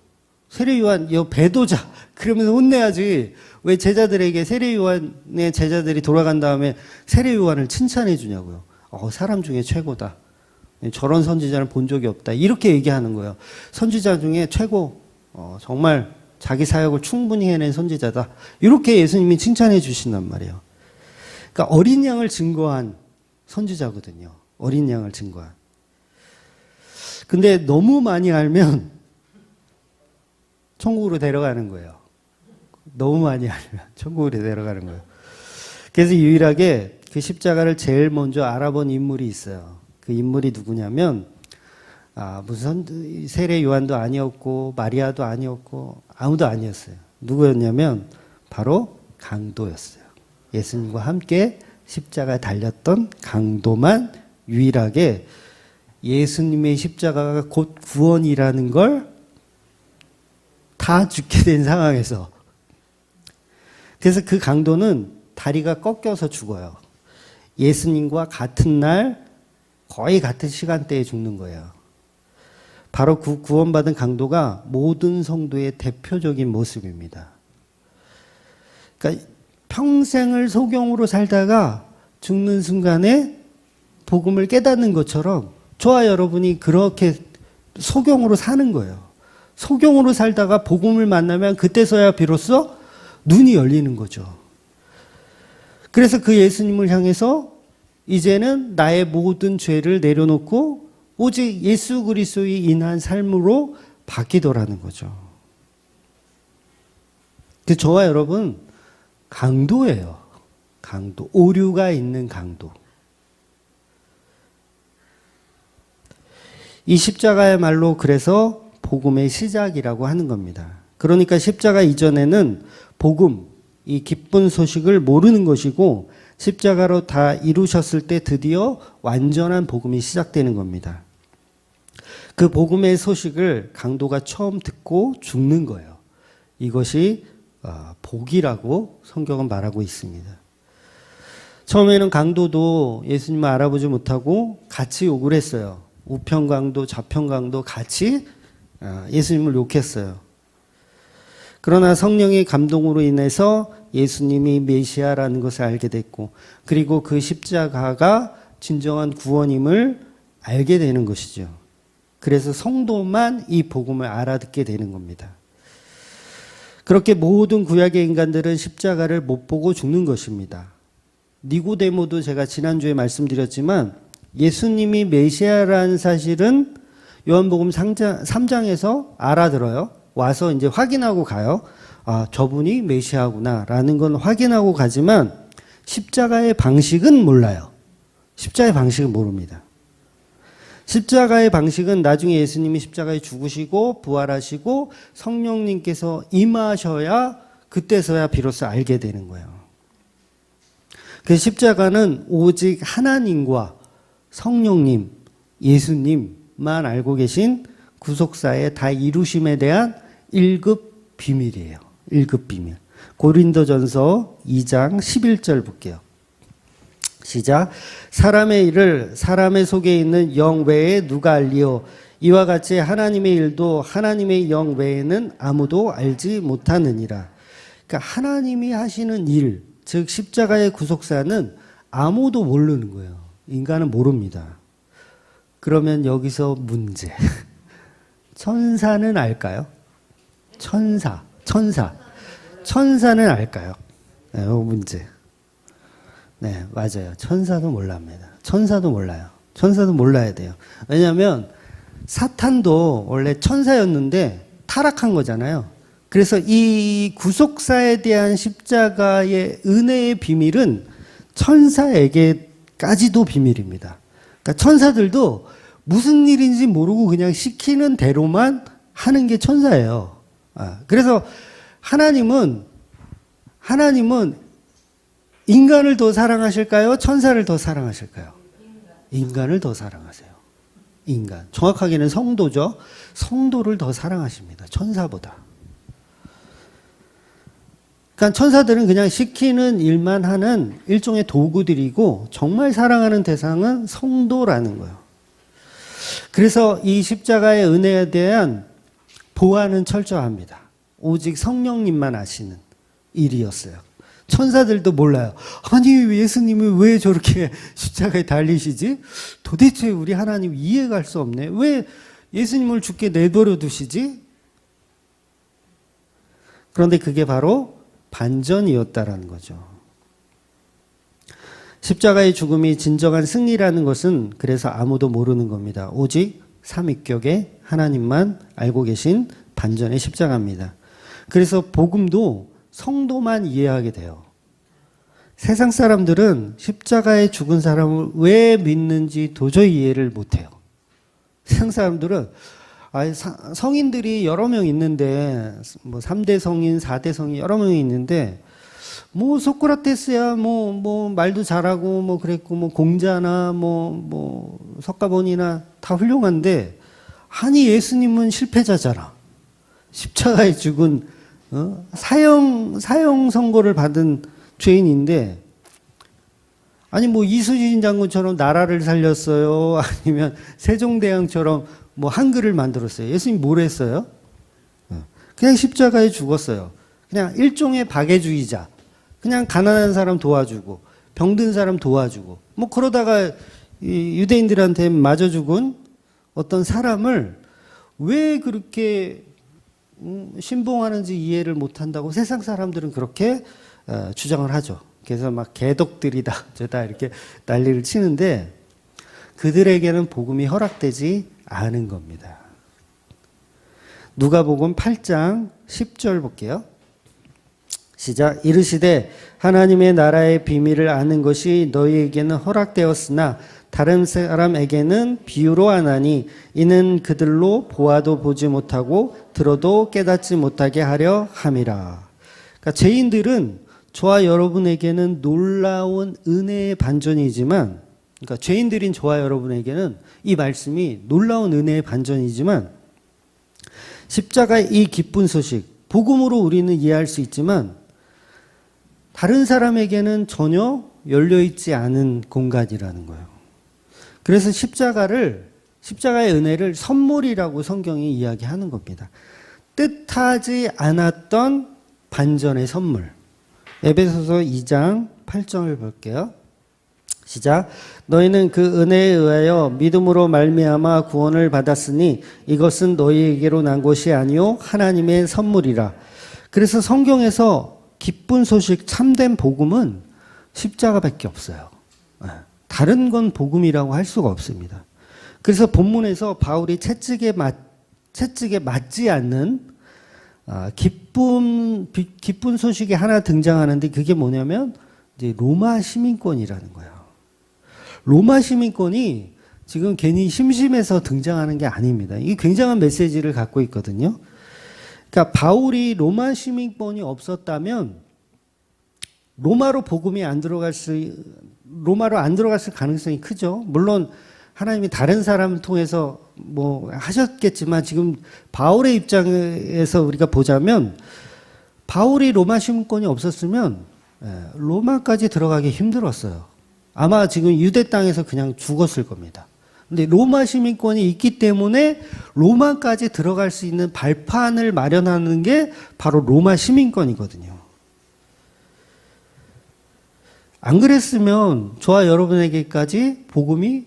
세례 요한, 배도자. 그러면서 혼내야지. 왜 제자들에게 세례 요한의 제자들이 돌아간 다음에 세례 요한을 칭찬해 주냐고요. 사람 중에 최고다. 저런 선지자를 본 적이 없다. 이렇게 얘기하는 거예요. 선지자 중에 최고, 정말 자기 사역을 충분히 해낸 선지자다. 이렇게 예수님이 칭찬해 주신단 말이에요. 그러니까 어린 양을 증거한 선지자거든요. 어린 양을 증거한. 근데 너무 많이 알면 천국으로 데려가는 거예요. 너무 많이 알면 천국으로 데려가는 거예요. 그래서 유일하게 그 십자가를 제일 먼저 알아본 인물이 있어요. 그 인물이 누구냐면 무슨 세례 요한도 아니었고 마리아도 아니었고 아무도 아니었어요. 누구였냐면 바로 강도였어요. 예수님과 함께 십자가에 달렸던 강도만 유일하게 예수님의 십자가가 곧 구원이라는 걸 다 죽게 된 상황에서, 그래서 그 강도는 다리가 꺾여서 죽어요. 예수님과 같은 날 거의 같은 시간대에 죽는 거예요. 바로 그 구원받은 강도가 모든 성도의 대표적인 모습입니다. 그러니까 평생을 소경으로 살다가 죽는 순간에 복음을 깨닫는 것처럼 저와 여러분이 그렇게 소경으로 사는 거예요. 소경으로 살다가 복음을 만나면 그때서야 비로소 눈이 열리는 거죠. 그래서 그 예수님을 향해서 이제는 나의 모든 죄를 내려놓고 오직 예수 그리스도의 인한 삶으로 바뀌더라는 거죠. 그 저와 여러분 강도예요. 강도. 오류가 있는 강도. 이 십자가야말로 그래서 복음의 시작이라고 하는 겁니다. 그러니까 십자가 이전에는 복음, 이 기쁜 소식을 모르는 것이고 십자가로 다 이루셨을 때 드디어 완전한 복음이 시작되는 겁니다. 그 복음의 소식을 강도가 처음 듣고 죽는 거예요. 이것이 복이라고 성경은 말하고 있습니다. 처음에는 강도도 예수님을 알아보지 못하고 같이 욕을 했어요. 우편강도 좌편강도 같이 예수님을 욕했어요. 그러나 성령의 감동으로 인해서 예수님이 메시아라는 것을 알게 됐고, 그리고 그 십자가가 진정한 구원임을 알게 되는 것이죠. 그래서 성도만 이 복음을 알아듣게 되는 겁니다. 그렇게 모든 구약의 인간들은 십자가를 못 보고 죽는 것입니다. 니고데모도 제가 지난주에 말씀드렸지만 예수님이 메시아라는 사실은 요한복음 3장에서 알아들어요. 와서 이제 확인하고 가요. 아, 저분이 메시아구나라는 건 확인하고 가지만 십자가의 방식은 몰라요. 십자가의 방식은 모릅니다. 십자가의 방식은 나중에 예수님이 십자가에 죽으시고 부활하시고 성령님께서 임하셔야 그때서야 비로소 알게 되는 거예요. 그 십자가는 오직 하나님과 성령님, 예수님만 알고 계신 구속사의 다 이루심에 대한 1급 비밀이에요. 1급 비밀. 고린도전서 2장 11절 볼게요. 시작. 사람의 일을 사람의 속에 있는 영 외에 누가 알리요? 이와 같이 하나님의 일도 하나님의 영 외에는 아무도 알지 못하느니라. 그러니까 하나님이 하시는 일, 즉 십자가의 구속사는 아무도 모르는 거예요. 인간은 모릅니다. 그러면 여기서 문제. 천사는 알까요? 천사는 알까요? 네, 문제. 네, 맞아요. 천사도 몰랍니다. 천사도 몰라요. 천사도 몰라야 돼요. 왜냐하면 사탄도 원래 천사였는데 타락한 거잖아요. 그래서 이 구속사에 대한 십자가의 은혜의 비밀은 천사에게까지도 비밀입니다. 그러니까 천사들도 무슨 일인지 모르고 그냥 시키는 대로만 하는 게 천사예요. 그래서 하나님은 인간을 더 사랑하실까요? 천사를 더 사랑하실까요? 인간을 더 사랑하세요. 인간. 정확하게는 성도죠. 성도를 더 사랑하십니다. 천사보다. 그러니까 천사들은 그냥 시키는 일만 하는 일종의 도구들이고 정말 사랑하는 대상은 성도라는 거예요. 그래서 이 십자가의 은혜에 대한 보완은 철저합니다. 오직 성령님만 아시는 일이었어요. 천사들도 몰라요. 아니 예수님이 왜 저렇게 십자가에 달리시지? 도대체 우리 하나님 이해가 할 수 없네. 왜 예수님을 죽게 내버려 두시지? 그런데 그게 바로 반전이었다라는 거죠. 십자가의 죽음이 진정한 승리라는 것은 그래서 아무도 모르는 겁니다. 오직 삼위격의 하나님만 알고 계신 반전의 십자가입니다. 그래서 복음도 성도만 이해하게 돼요. 세상 사람들은 십자가에 죽은 사람을 왜 믿는지 도저히 이해를 못해요. 세상 사람들은 성인들이 여러 명 있는데 뭐 3대 성인, 4대 성인 여러 명이 있는데 뭐 소크라테스야 뭐 말도 잘하고 뭐 그랬고 뭐 공자나 뭐 석가모니나 다 훌륭한데 아니 예수님은 실패자잖아. 십자가에 죽은 사형 선고를 받은 죄인인데 아니 뭐 이순신 장군처럼 나라를 살렸어요. 아니면 세종대왕처럼 뭐 한글을 만들었어요. 예수님 뭘 했어요? 그냥 십자가에 죽었어요. 그냥 일종의 박애주의자. 그냥 가난한 사람 도와주고 병든 사람 도와주고 뭐 그러다가 이 유대인들한테 맞아 죽은 어떤 사람을 왜 그렇게 신봉하는지 이해를 못한다고 세상 사람들은 그렇게 주장을 하죠. 그래서 막 개독들이다 저다 이렇게 난리를 치는데 그들에게는 복음이 허락되지 않은 겁니다. 누가복음 8장 10절 볼게요. 시작. 이르시되 하나님의 나라의 비밀을 아는 것이 너희에게는 허락되었으나 다른 사람에게는 비유로 하나니 이는 그들로 보아도 보지 못하고 들어도 깨닫지 못하게 하려 함이라. 그러니까 죄인들은 저와 여러분에게는 놀라운 은혜의 반전이지만 그러니까 죄인들인 저와 여러분에게는 이 말씀이 놀라운 은혜의 반전이지만 십자가의 이 기쁜 소식 복음으로 우리는 이해할 수 있지만 다른 사람에게는 전혀 열려있지 않은 공간이라는 거예요. 그래서 십자가의 은혜를 선물이라고 성경이 이야기하는 겁니다. 뜻하지 않았던 반전의 선물. 에베소서 2장 8절을 볼게요. 시작. 너희는 그 은혜에 의하여 믿음으로 말미암아 구원을 받았으니 이것은 너희에게로 난 것이 아니요 하나님의 선물이라. 그래서 성경에서 기쁜 소식, 참된 복음은 십자가밖에 없어요. 다른 건 복음이라고 할 수가 없습니다. 그래서 본문에서 바울이 채찍에 맞지 않는 기쁜 소식이 하나 등장하는데 그게 뭐냐면 이제 로마 시민권이라는 거예요. 로마 시민권이 지금 괜히 심심해서 등장하는 게 아닙니다. 이게 굉장한 메시지를 갖고 있거든요. 그러니까 바울이 로마 시민권이 없었다면 로마로 안 들어갔을 가능성이 크죠. 물론 하나님이 다른 사람을 통해서 뭐 하셨겠지만 지금 바울의 입장에서 우리가 보자면 바울이 로마 시민권이 없었으면 로마까지 들어가기 힘들었어요. 아마 지금 유대 땅에서 그냥 죽었을 겁니다. 근데 로마 시민권이 있기 때문에 로마까지 들어갈 수 있는 발판을 마련하는 게 바로 로마 시민권이거든요. 안 그랬으면 저와 여러분에게까지 복음이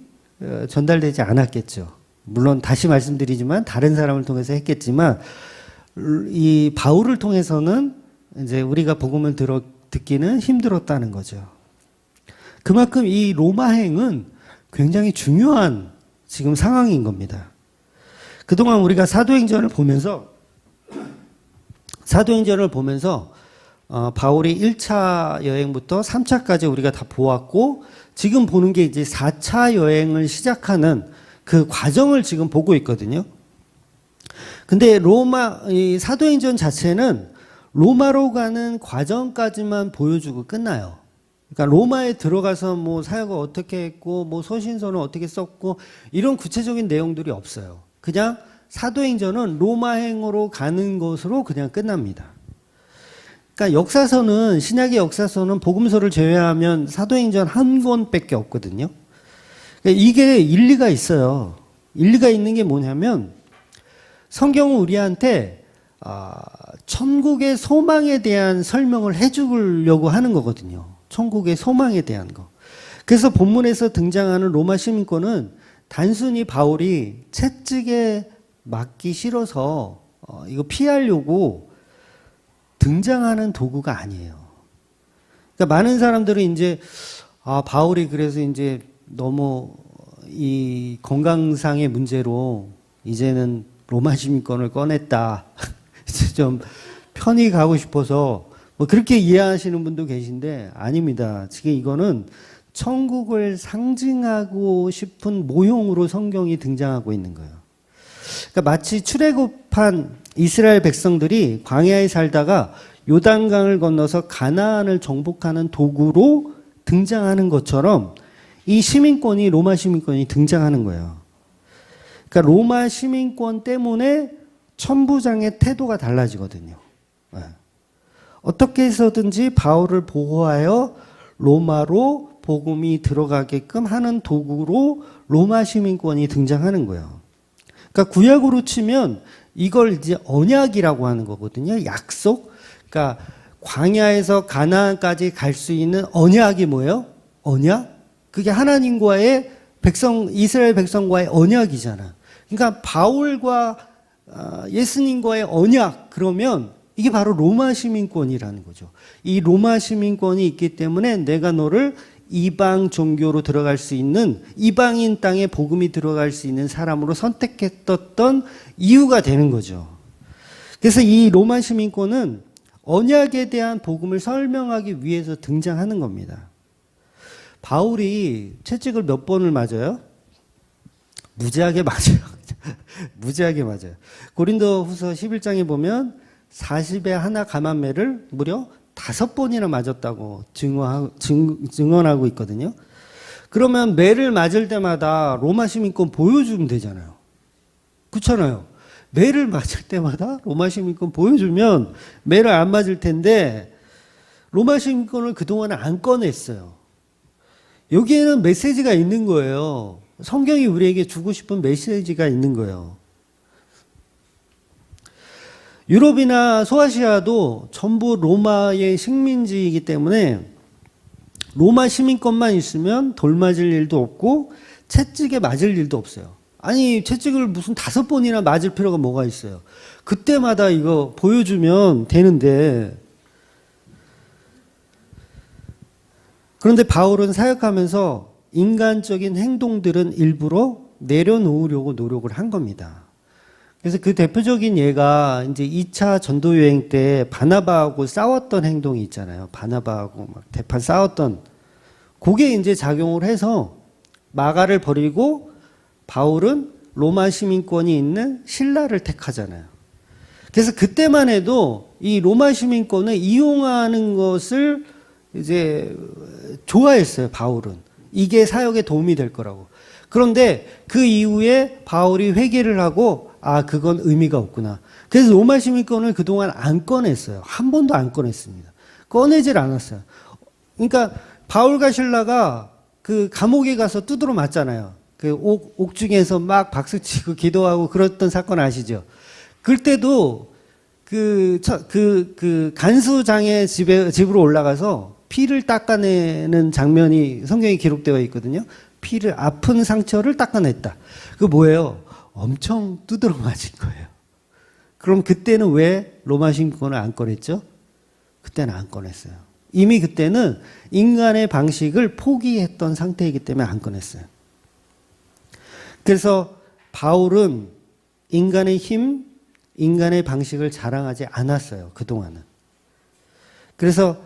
전달되지 않았겠죠. 물론 다시 말씀드리지만 다른 사람을 통해서 했겠지만 이 바울을 통해서는 이제 우리가 복음을 듣기는 힘들었다는 거죠. 그만큼 이 로마행은 굉장히 중요한 지금 상황인 겁니다. 그동안 우리가 사도행전을 보면서 바울이 1차 여행부터 3차까지 우리가 다 보았고 지금 보는 게 이제 4차 여행을 시작하는 그 과정을 지금 보고 있거든요. 근데 이 사도행전 자체는 로마로 가는 과정까지만 보여주고 끝나요. 그러니까 로마에 들어가서 뭐 사역을 어떻게 했고 뭐 서신서는 어떻게 썼고 이런 구체적인 내용들이 없어요. 그냥 사도행전은 로마행으로 가는 것으로 그냥 끝납니다. 그러니까 역사서는 신약의 역사서는 복음서를 제외하면 사도행전 한 권밖에 없거든요. 그러니까 이게 일리가 있어요. 일리가 있는 게 뭐냐면 성경은 우리한테 천국의 소망에 대한 설명을 해주려고 하는 거거든요. 천국의 소망에 대한 거. 그래서 본문에서 등장하는 로마 시민권은 단순히 바울이 채찍에 맞기 싫어서 이거 피하려고 등장하는 도구가 아니에요. 그러니까 많은 사람들은 이제 바울이 그래서 이제 너무 이 건강상의 문제로 이제는 로마 시민권을 꺼냈다. 좀 편히 가고 싶어서 뭐 그렇게 이해하시는 분도 계신데 아닙니다. 지금 이거는 천국을 상징하고 싶은 모형으로 성경이 등장하고 있는 거예요. 그러니까 마치 출애굽한 이스라엘 백성들이 광야에 살다가 요단강을 건너서 가나안을 정복하는 도구로 등장하는 것처럼 이 시민권이 로마 시민권이 등장하는 거예요. 그러니까 로마 시민권 때문에 천부장의 태도가 달라지거든요. 어떻게 해서든지 바울을 보호하여 로마로 복음이 들어가게끔 하는 도구로 로마 시민권이 등장하는 거예요. 그러니까 구약으로 치면 이걸 이제 언약이라고 하는 거거든요. 약속. 그러니까 광야에서 가나안까지 갈 수 있는 언약이 뭐예요? 언약? 그게 하나님과의 이스라엘 백성과의 언약이잖아. 그러니까 바울과 예수님과의 언약 그러면 이게 바로 로마 시민권이라는 거죠. 이 로마 시민권이 있기 때문에 내가 너를 이방 종교로 들어갈 수 있는 이방인 땅에 복음이 들어갈 수 있는 사람으로 선택했던 이유가 되는 거죠. 그래서 이 로마 시민권은 언약에 대한 복음을 설명하기 위해서 등장하는 겁니다. 바울이 채찍을 몇 번을 맞아요? 무지하게 맞아요. 무지하게 맞아요. 고린도후서 11장에 보면 40에 하나 감한 매를 무려 5번이나 맞았다고 증언하고 있거든요. 그러면 매를 맞을 때마다 로마 시민권 보여주면 되잖아요. 그렇잖아요. 매를 맞을 때마다 로마 시민권 보여주면 매를 안 맞을 텐데 로마 시민권을 그동안 안 꺼냈어요. 여기에는 메시지가 있는 거예요. 성경이 우리에게 주고 싶은 메시지가 있는 거예요. 유럽이나 소아시아도 전부 로마의 식민지이기 때문에 로마 시민권만 있으면 돌 맞을 일도 없고 채찍에 맞을 일도 없어요. 아니 채찍을 무슨 5번이나 맞을 필요가 뭐가 있어요. 그때마다 이거 보여주면 되는데. 그런데 바울은 사역하면서 인간적인 행동들은 일부러 내려놓으려고 노력을 한 겁니다. 그래서 그 대표적인 예가 이제 2차 전도 여행 때 바나바하고 싸웠던 행동이 있잖아요. 바나바하고 막 대판 싸웠던 그게 이제 작용을 해서 마가를 버리고 바울은 로마 시민권이 있는 신라를 택하잖아요. 그래서 그때만 해도 이 로마 시민권을 이용하는 것을 이제 좋아했어요, 바울은. 이게 사역에 도움이 될 거라고. 그런데 그 이후에 바울이 회개를 하고 그건 의미가 없구나. 그래서 로마 시민권을 그동안 안 꺼냈어요. 한 번도 안 꺼냈습니다. 꺼내질 않았어요. 그러니까 바울과 신라가 그 감옥에 가서 두드러 맞잖아요. 그 옥중에서 막 박수치고 기도하고 그랬던 사건 아시죠? 그때도 그 간수장의 집으로 올라가서 피를 닦아내는 장면이 성경에 기록되어 있거든요. 피를 아픈 상처를 닦아냈다. 그 뭐예요? 엄청 두드러 맞은 거예요. 그럼 그때는 왜 로마 시민권을 안 꺼냈죠? 그때는 안 꺼냈어요. 이미 그때는 인간의 방식을 포기했던 상태이기 때문에 안 꺼냈어요. 그래서 바울은 인간의 힘, 인간의 방식을 자랑하지 않았어요. 그동안은. 그래서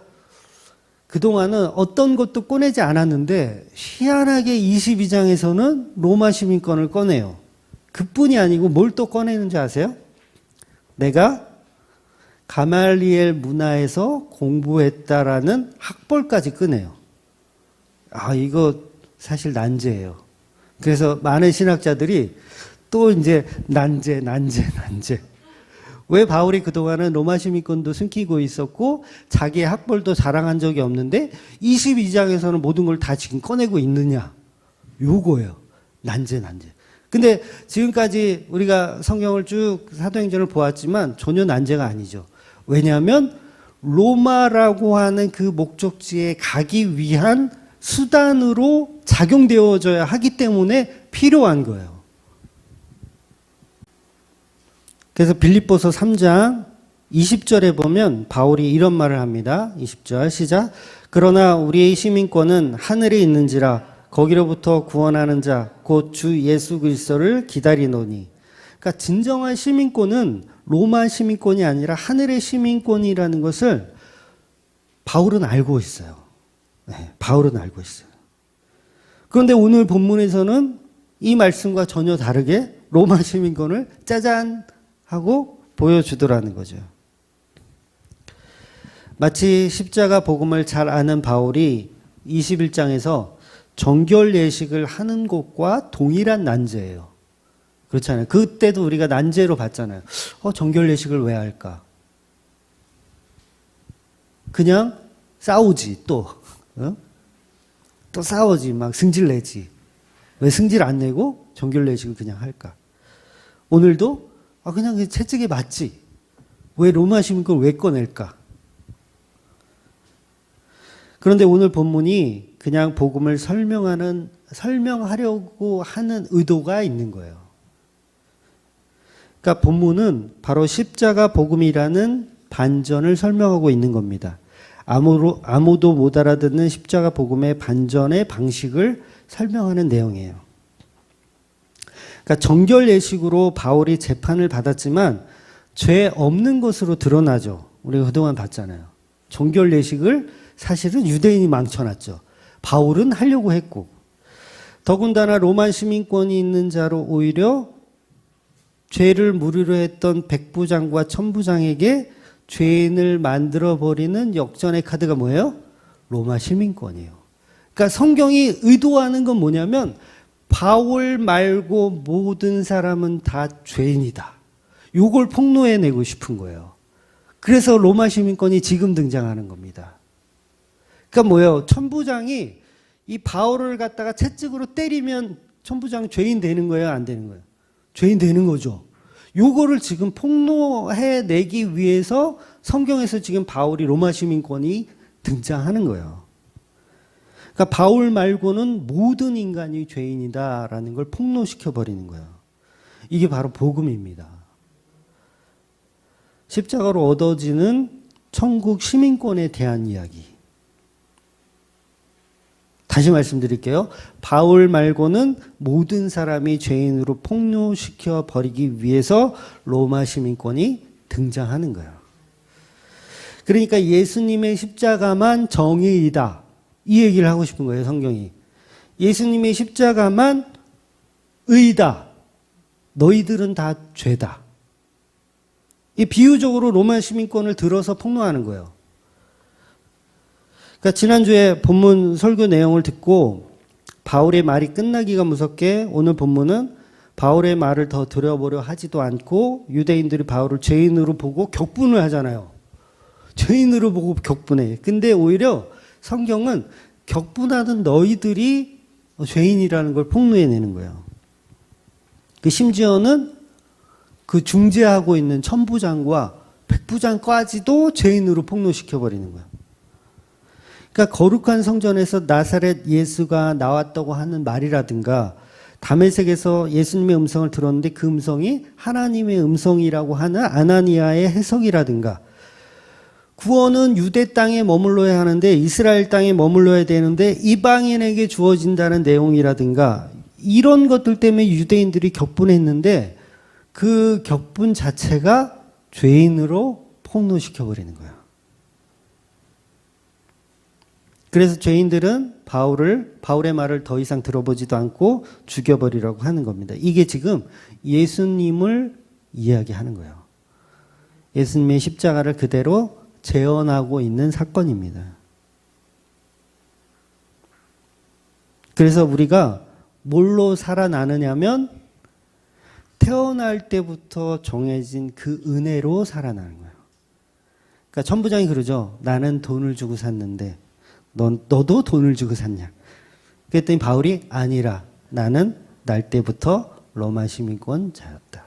그동안은 어떤 것도 꺼내지 않았는데 희한하게 22장에서는 로마 시민권을 꺼내요. 그뿐이 아니고 뭘 또 꺼내는지 아세요? 내가 가말리엘 문화에서 공부했다라는 학벌까지 꺼내요. 이거 사실 난제예요. 그래서 많은 신학자들이 또 이제 난제. 왜 바울이 그동안은 로마 시민권도 숨기고 있었고 자기의 학벌도 자랑한 적이 없는데 22장에서는 모든 걸 다 지금 꺼내고 있느냐? 요거예요. 난제. 근데 지금까지 우리가 성경을 쭉 사도행전을 보았지만 전혀 난제가 아니죠. 왜냐하면 로마라고 하는 그 목적지에 가기 위한 수단으로 작용되어져야 하기 때문에 필요한 거예요. 그래서 빌립보서 3장 20절에 보면 바울이 이런 말을 합니다. 20절 시작. 그러나 우리의 시민권은 하늘에 있는지라 거기로부터 구원하는 자 곧 주 예수 그리스도를 기다리노니. 그러니까 진정한 시민권은 로마 시민권이 아니라 하늘의 시민권이라는 것을 바울은 알고 있어요. 네, 바울은 알고 있어요. 그런데 오늘 본문에서는 이 말씀과 전혀 다르게 로마 시민권을 짜잔 하고 보여주더라는 거죠. 마치 십자가 복음을 잘 아는 바울이 21장에서 정결 예식을 하는 것과 동일한 난제예요. 그렇잖아요. 그때도 우리가 난제로 봤잖아요. 정결 예식을 왜 할까? 그냥 싸우지 또. 또 싸우지 막 승질 내지. 왜 승질 안 내고 정결 예식을 그냥 할까? 오늘도 그냥 채찍에 맞지. 왜 로마 시민권을 왜 꺼낼까? 그런데 오늘 본문이 그냥 복음을 설명하려고 하는 의도가 있는 거예요. 그러니까 본문은 바로 십자가 복음이라는 반전을 설명하고 있는 겁니다. 아무도 못 알아듣는 십자가 복음의 반전의 방식을 설명하는 내용이에요. 그러니까 정결 예식으로 바울이 재판을 받았지만 죄 없는 것으로 드러나죠. 우리가 그동안 봤잖아요. 정결 예식을 사실은 유대인이 망쳐놨죠. 바울은 하려고 했고, 더군다나 로마 시민권이 있는 자로 오히려 죄를 물으려 했던 백부장과 천부장에게 죄인을 만들어버리는 역전의 카드가 뭐예요? 로마 시민권이에요. 그러니까 성경이 의도하는 건 뭐냐면 바울 말고 모든 사람은 다 죄인이다. 요걸 폭로해내고 싶은 거예요. 그래서 로마 시민권이 지금 등장하는 겁니다. 그러니까 뭐예요? 천부장이 이 바울을 갖다가 채찍으로 때리면 천부장 죄인 되는 거예요? 안 되는 거예요? 죄인 되는 거죠. 요거를 지금 폭로해내기 위해서 성경에서 지금 바울이 로마 시민권이 등장하는 거예요. 그러니까 바울 말고는 모든 인간이 죄인이다라는 걸 폭로시켜 버리는 거예요. 이게 바로 복음입니다. 십자가로 얻어지는 천국 시민권에 대한 이야기. 다시 말씀드릴게요. 바울 말고는 모든 사람이 죄인으로 폭로시켜 버리기 위해서 로마 시민권이 등장하는 거예요. 그러니까 예수님의 십자가만 정의이다. 이 얘기를 하고 싶은 거예요, 성경이. 예수님의 십자가만 의다. 너희들은 다 죄다. 이 비유적으로 로마 시민권을 들어서 폭로하는 거예요. 그러니까 지난주에 본문 설교 내용을 듣고 바울의 말이 끝나기가 무섭게 오늘 본문은 바울의 말을 더 들어보려 하지도 않고 유대인들이 바울을 죄인으로 보고 격분을 하잖아요. 죄인으로 보고 격분해. 근데 오히려 성경은 격분하던 너희들이 죄인이라는 걸 폭로해내는 거예요. 심지어는 그 중재하고 있는 천부장과 백부장까지도 죄인으로 폭로시켜버리는 거예요. 그러니까 거룩한 성전에서 나사렛 예수가 나왔다고 하는 말이라든가 다메섹에서 예수님의 음성을 들었는데 그 음성이 하나님의 음성이라고 하는 아나니아의 해석이라든가 구원은 유대 땅에 머물러야 하는데 이스라엘 땅에 머물러야 되는데 이방인에게 주어진다는 내용이라든가 이런 것들 때문에 유대인들이 격분했는데 그 격분 자체가 죄인으로 폭로시켜버리는 거예요. 그래서 죄인들은 바울의 말을 더 이상 들어보지도 않고 죽여버리라고 하는 겁니다. 이게 지금 예수님을 이야기하는 거예요. 예수님의 십자가를 그대로 재현하고 있는 사건입니다. 그래서 우리가 뭘로 살아나느냐면 태어날 때부터 정해진 그 은혜로 살아나는 거예요. 그러니까 천부장이 그러죠. 나는 돈을 주고 샀는데 너도 돈을 주고 샀냐? 그랬더니 바울이 아니라 나는 날 때부터 로마 시민권자였다.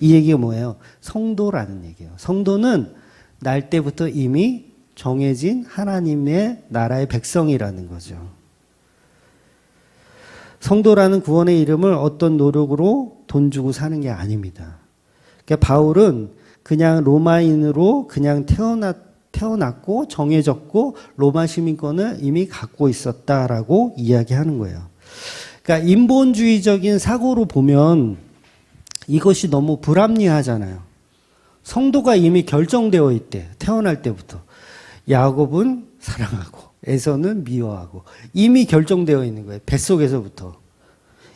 이 얘기가 뭐예요? 성도라는 얘기예요. 성도는 날 때부터 이미 정해진 하나님의 나라의 백성이라는 거죠. 성도라는 구원의 이름을 어떤 노력으로 돈 주고 사는 게 아닙니다. 그러니까 바울은 그냥 로마인으로 그냥 태어났고 정해졌고 로마 시민권을 이미 갖고 있었다라고 이야기하는 거예요. 그러니까 인본주의적인 사고로 보면 이것이 너무 불합리하잖아요. 성도가 이미 결정되어 있대. 태어날 때부터. 야곱은 사랑하고 에서는 미워하고 이미 결정되어 있는 거예요. 뱃속에서부터.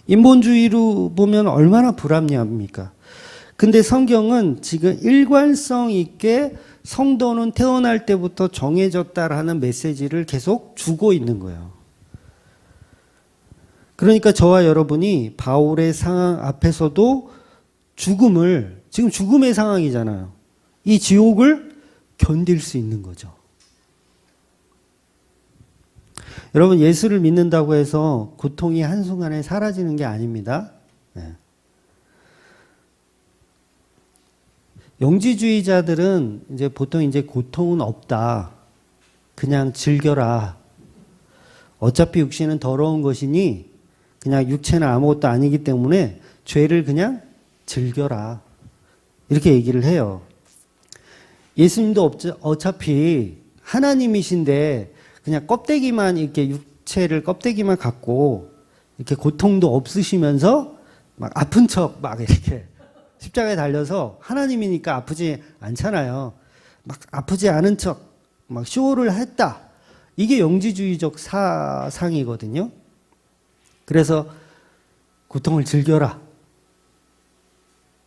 인본주의로 보면 얼마나 불합리합니까? 근데 성경은 지금 일관성 있게 성도는 태어날 때부터 정해졌다라는 메시지를 계속 주고 있는 거예요. 그러니까 저와 여러분이 바울의 상황 앞에서도 지금 죽음의 상황이잖아요. 이 지옥을 견딜 수 있는 거죠. 여러분, 예수를 믿는다고 해서 고통이 한순간에 사라지는 게 아닙니다. 네. 영지주의자들은 보통 고통은 없다. 그냥 즐겨라. 어차피 육신은 더러운 것이니 그냥 육체는 아무것도 아니기 때문에 죄를 그냥 즐겨라. 이렇게 얘기를 해요. 예수님도 어차피 하나님이신데 그냥 껍데기만 이렇게 육체를 껍데기만 갖고 이렇게 고통도 없으시면서 막 아픈 척 막 이렇게 십자가에 달려서 하나님이니까 아프지 않잖아요. 막 아프지 않은 척 막 쇼를 했다. 이게 영지주의적 사상이거든요. 그래서 고통을 즐겨라.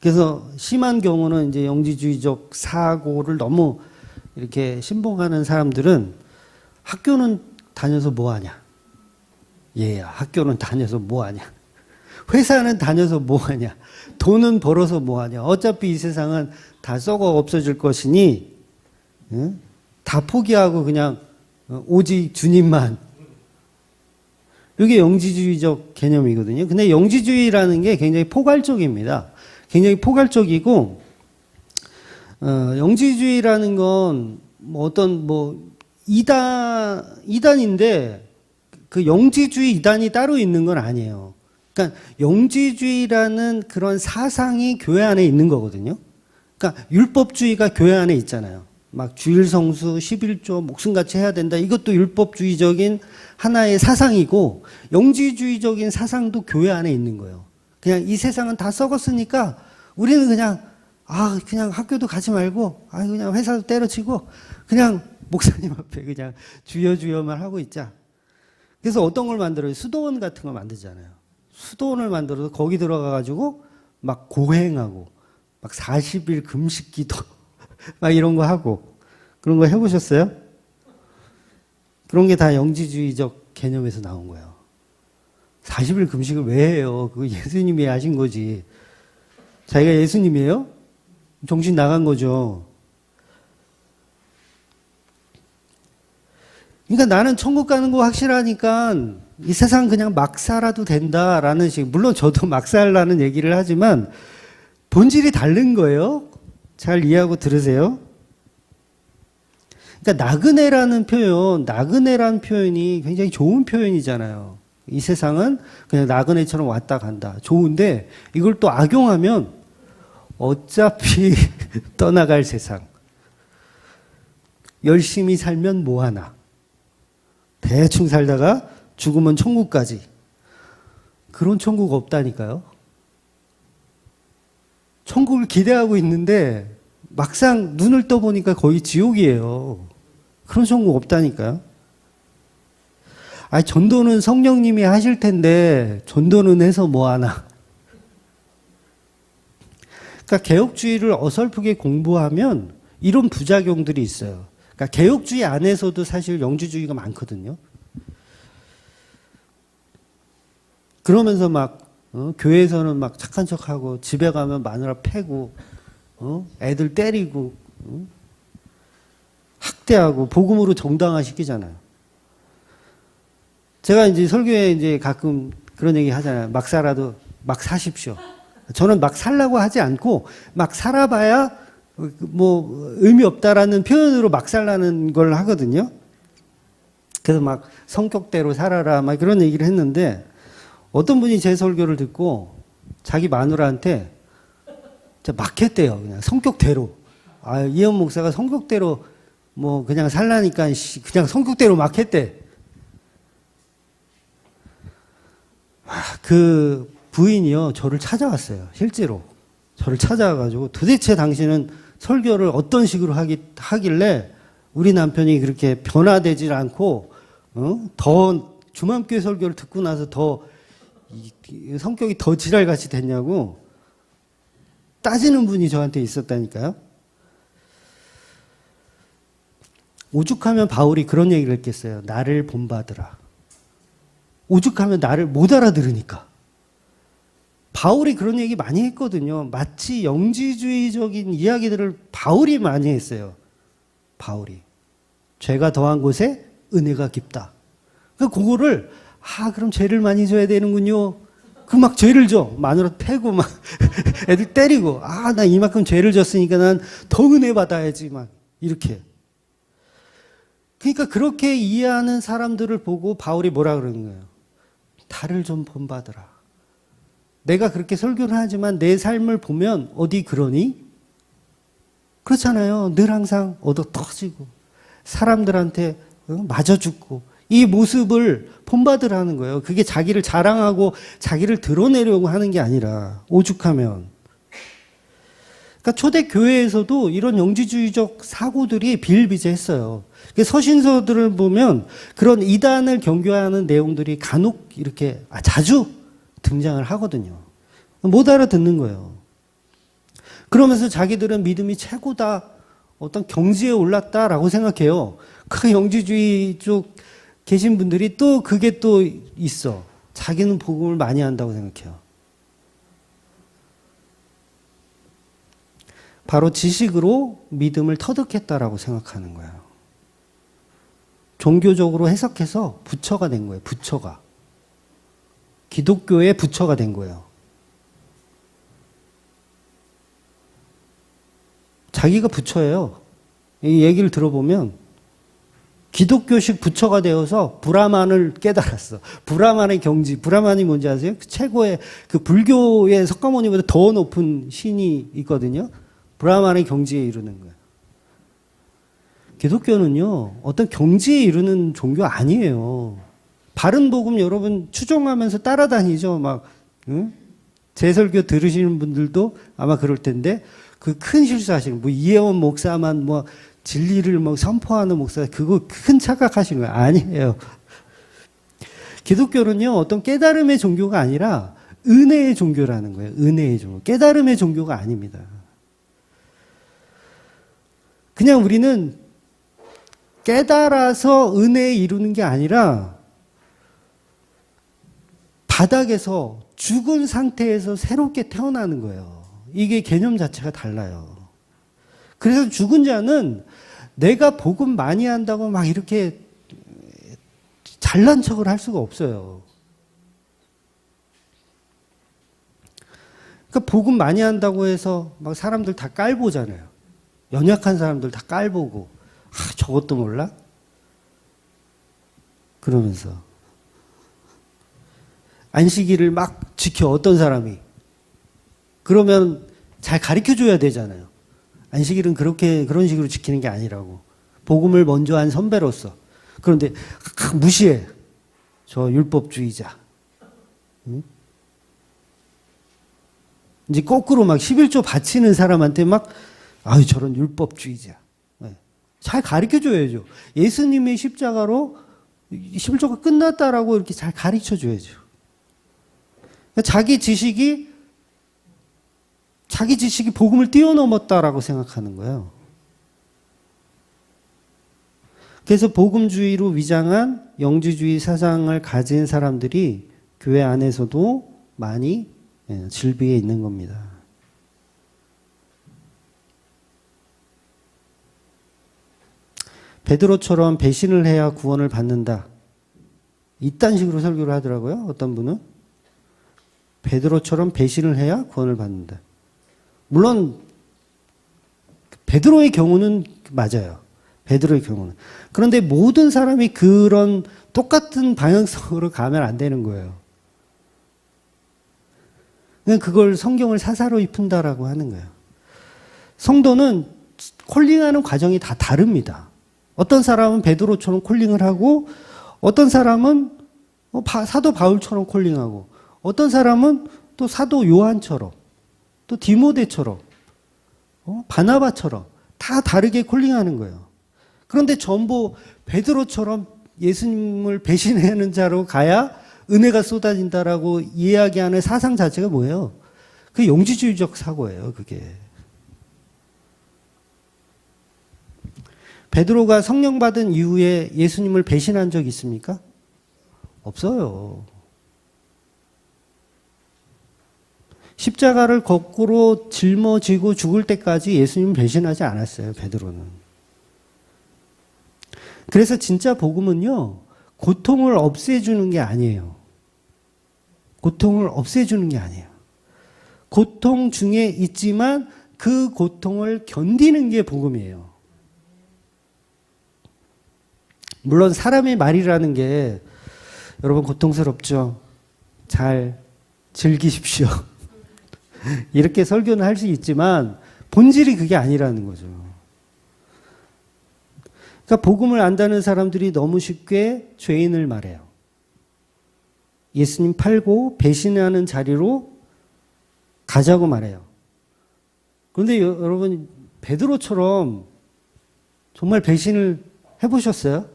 그래서 심한 경우는 영지주의적 사고를 너무 이렇게 신봉하는 사람들은 학교는 다녀서 뭐 하냐? 얘야, 학교는 다녀서 뭐 하냐? 회사는 다녀서 뭐 하냐? 돈은 벌어서 뭐 하냐? 어차피 이 세상은 다 썩어 없어질 것이니 응? 다 포기하고 그냥 오직 주님만. 이게 영지주의적 개념이거든요. 근데 영지주의라는 게 굉장히 포괄적입니다. 굉장히 포괄적이고 영지주의라는 건 어떤 이단인데 그 영지주의 이단이 따로 있는 건 아니에요. 그러니까 영지주의라는 그런 사상이 교회 안에 있는 거거든요. 그러니까 율법주의가 교회 안에 있잖아요. 막 주일 성수, 11조, 목숨같이 해야 된다. 이것도 율법주의적인 하나의 사상이고 영지주의적인 사상도 교회 안에 있는 거예요. 그냥 이 세상은 다 썩었으니까 우리는 그냥 그냥 학교도 가지 말고 그냥 회사도 때려치고 그냥 목사님 앞에 그냥 주여 주여만 하고 있자. 그래서 어떤 걸 만들어요? 수도원 같은 걸 만들잖아요. 수도원을 만들어서 거기 들어가 가지고 막 고행하고 막 40일 금식 기도 막 이런 거 하고 그런 거 해보셨어요? 그런 게 다 영지주의적 개념에서 나온 거예요. 40일 금식을 왜 해요? 그거 예수님이 하신 거지. 자기가 예수님이에요? 정신 나간 거죠. 그러니까 나는 천국 가는 거 확실하니까 이 세상 그냥 막 살아도 된다라는 식. 물론 저도 막 살라는 얘기를 하지만 본질이 다른 거예요. 잘 이해하고 들으세요. 그러니까 나그네라는 표현이 굉장히 좋은 표현이잖아요. 이 세상은 그냥 나그네처럼 왔다 간다. 좋은데 이걸 또 악용하면 어차피 떠나갈 세상. 열심히 살면 뭐하나. 대충 살다가 죽으면 천국까지. 그런 천국 없다니까요. 천국을 기대하고 있는데 막상 눈을 떠보니까 거의 지옥이에요. 그런 천국 없다니까요. 전도는 성령님이 하실 텐데 전도는 해서 뭐하나. 그러니까 개혁주의를 어설프게 공부하면 이런 부작용들이 있어요. 그러니까 개혁주의 안에서도 사실 영지주의가 많거든요. 그러면서 막 교회에서는 막 착한 척하고 집에 가면 마누라 패고 애들 때리고 학대하고 복음으로 정당화 시키잖아요. 제가 이제 설교에 이제 가끔 그런 얘기 하잖아요. 막 살아도 막 사십시오. 저는 막 살라고 하지 않고 막 살아봐야 뭐 의미 없다라는 표현으로 막 살라는 걸 하거든요. 그래서 막 성격대로 살아라 막 그런 얘기를 했는데 어떤 분이 제 설교를 듣고 자기 마누라한테 막 했대요. 그냥 성격대로. 이현 목사가 성격대로 뭐 그냥 살라니까 그냥 성격대로 막 했대. 그 부인이요, 저를 찾아왔어요. 실제로. 저를 찾아와가지고 도대체 당신은 설교를 어떤 식으로 하길래 우리 남편이 그렇게 변화되질 않고, 더 주맘교회 설교를 듣고 나서 더 성격이 더 지랄같이 됐냐고 따지는 분이 저한테 있었다니까요. 오죽하면 바울이 그런 얘기를 했겠어요. 나를 본받으라. 오죽하면 나를 못 알아들으니까. 바울이 그런 얘기 많이 했거든요. 마치 영지주의적인 이야기들을 바울이 많이 했어요. 바울이. 죄가 더한 곳에 은혜가 깊다. 그거를 그럼 죄를 많이 져야 되는군요. 막 죄를 져. 마누라 패고 막 애들 때리고 나 이만큼 죄를 졌으니까 난 더 은혜 받아야지 막 이렇게. 그러니까 그렇게 이해하는 사람들을 보고 바울이 뭐라 그러는 거예요? 나를 좀 본받으라. 내가 그렇게 설교를 하지만 내 삶을 보면 어디 그러니? 그렇잖아요. 늘 항상 얻어 터지고 사람들한테 맞아 죽고 이 모습을 본받으라는 거예요. 그게 자기를 자랑하고 자기를 드러내려고 하는 게 아니라 오죽하면. 그러니까 초대 교회에서도 이런 영지주의적 사고들이 비일비재했어요. 서신서들을 보면 그런 이단을 경계하는 내용들이 간혹 이렇게 자주 등장을 하거든요. 못 알아듣는 거예요. 그러면서 자기들은 믿음이 최고다, 어떤 경지에 올랐다라고 생각해요. 그 영지주의 쪽 계신 분들이 또 그게 또 있어. 자기는 복음을 많이 한다고 생각해요. 바로 지식으로 믿음을 터득했다라고 생각하는 거예요. 종교적으로 해석해서 부처가 된 거예요. 부처가. 기독교의 부처가 된 거예요. 자기가 부처예요. 이 얘기를 들어보면 기독교식 부처가 되어서 브라만을 깨달았어. 브라만의 경지. 브라만이 뭔지 아세요? 최고의 그 불교의 석가모니보다 더 높은 신이 있거든요. 브라만의 경지에 이르는 거예요. 기독교는요, 어떤 경지에 이르는 종교 아니에요. 바른 복음 여러분 추종하면서 따라다니죠. 막, 응? 제 설교 들으시는 분들도 아마 그럴 텐데, 그 큰 실수하시는, 뭐, 이혜원 목사만 뭐, 진리를 뭐 선포하는 목사, 그거 큰 착각하신 거예요. 아니에요. 기독교는요, 어떤 깨달음의 종교가 아니라 은혜의 종교라는 거예요. 은혜의 종교. 깨달음의 종교가 아닙니다. 그냥 우리는 깨달아서 은혜에 이루는 게 아니라 바닥에서 죽은 상태에서 새롭게 태어나는 거예요. 이게 개념 자체가 달라요. 그래서 죽은 자는 내가 복음 많이 한다고 막 이렇게 잘난 척을 할 수가 없어요. 그러니까 복음 많이 한다고 해서 막 사람들 다 깔보잖아요. 연약한 사람들 다 깔보고, 저것도 몰라? 그러면서. 안식일을 막 지켜, 어떤 사람이. 그러면 잘 가르쳐 줘야 되잖아요. 안식일은 그런 식으로 지키는 게 아니라고. 복음을 먼저 한 선배로서. 그런데 무시해. 저 율법주의자. 응? 이제 거꾸로 막 11조 바치는 사람한테 막, 저런 율법주의자. 네. 잘 가르쳐 줘야죠. 예수님의 십자가로 11조가 끝났다라고 이렇게 잘 가르쳐 줘야죠. 자기 지식이 복음을 뛰어넘었다라고 생각하는 거예요. 그래서 복음주의로 위장한 영지주의 사상을 가진 사람들이 교회 안에서도 많이 질비해 있는 겁니다. 베드로처럼 배신을 해야 구원을 받는다. 이딴 식으로 설교를 하더라고요. 어떤 분은. 베드로처럼 배신을 해야 구원을 받는다. 물론 베드로의 경우는 맞아요. 베드로의 경우는. 그런데 모든 사람이 그런 똑같은 방향성으로 가면 안 되는 거예요. 그걸 성경을 사사로이 푼다라고 하는 거예요. 성도는 콜링하는 과정이 다 다릅니다. 어떤 사람은 베드로처럼 콜링을 하고, 어떤 사람은 사도 바울처럼 콜링하고, 어떤 사람은 또 사도 요한처럼, 또 디모데처럼, 바나바처럼 다 다르게 콜링하는 거예요. 그런데 전부 베드로처럼 예수님을 배신하는 자로 가야 은혜가 쏟아진다라고 이야기하는 사상 자체가 뭐예요? 그게 영지주의적 사고예요, 그게. 베드로가 성령 받은 이후에 예수님을 배신한 적 있습니까? 없어요. 십자가를 거꾸로 짊어지고 죽을 때까지 예수님을 배신하지 않았어요, 베드로는. 그래서 진짜 복음은요, 고통을 없애주는 게 아니에요. 고통을 없애주는 게 아니에요. 고통 중에 있지만 그 고통을 견디는 게 복음이에요. 물론 사람의 말이라는 게 여러분 고통스럽죠. 잘 즐기십시오. 이렇게 설교는 할 수 있지만 본질이 그게 아니라는 거죠. 그러니까 복음을 안다는 사람들이 너무 쉽게 죄인을 말해요. 예수님 팔고 배신하는 자리로 가자고 말해요. 그런데 여러분 베드로처럼 정말 배신을 해보셨어요?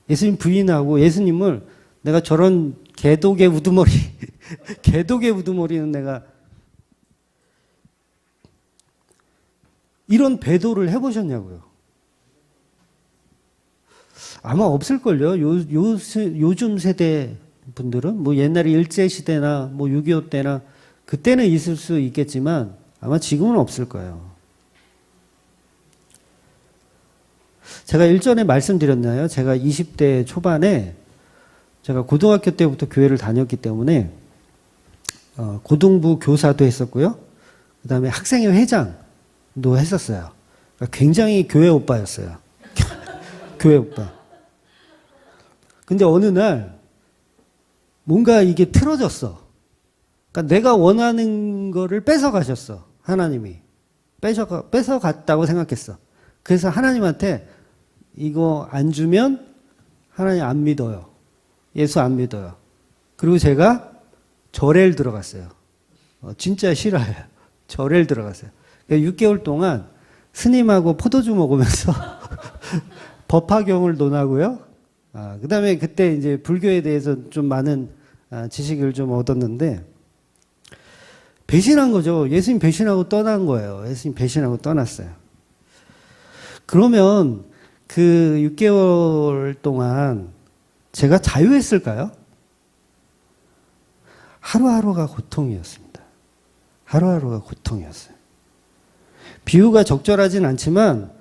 예수님 부인하고 예수님을 내가 저런 개독의 우두머리 개독의 우두머리는 내가 이런 배도를 해보셨냐고요. 아마 없을걸요. 요즘 세대 분들은 뭐 옛날에 일제시대나 뭐 6.25 때나 그때는 있을 수 있겠지만 아마 지금은 없을 거예요. 제가 일전에 말씀드렸나요? 제가 20대 초반에 제가 고등학교 때부터 교회를 다녔기 때문에 고등부 교사도 했었고요. 그 다음에 학생회 회장도 했었어요. 그러니까 굉장히 교회 오빠였어요. 교회 오빠. 근데 어느 날 뭔가 이게 틀어졌어. 그러니까 내가 원하는 거를 뺏어가셨어. 하나님이. 뺏어갔다고 생각했어. 그래서 하나님한테 이거 안 주면 하나님 안 믿어요. 예수 안 믿어요. 그리고 제가 절에를 들어갔어요. 진짜 싫어요. 절에를 들어갔어요. 그러니까 6개월 동안 스님하고 포도주 먹으면서 법화경을 논하고요. 그 다음에 그때 이제 불교에 대해서 좀 많은 지식을 좀 얻었는데, 배신한 거죠. 예수님 배신하고 떠난 거예요. 예수님 배신하고 떠났어요. 그러면 그 6개월 동안 제가 자유했을까요? 하루하루가 고통이었습니다. 하루하루가 고통이었어요. 비유가 적절하진 않지만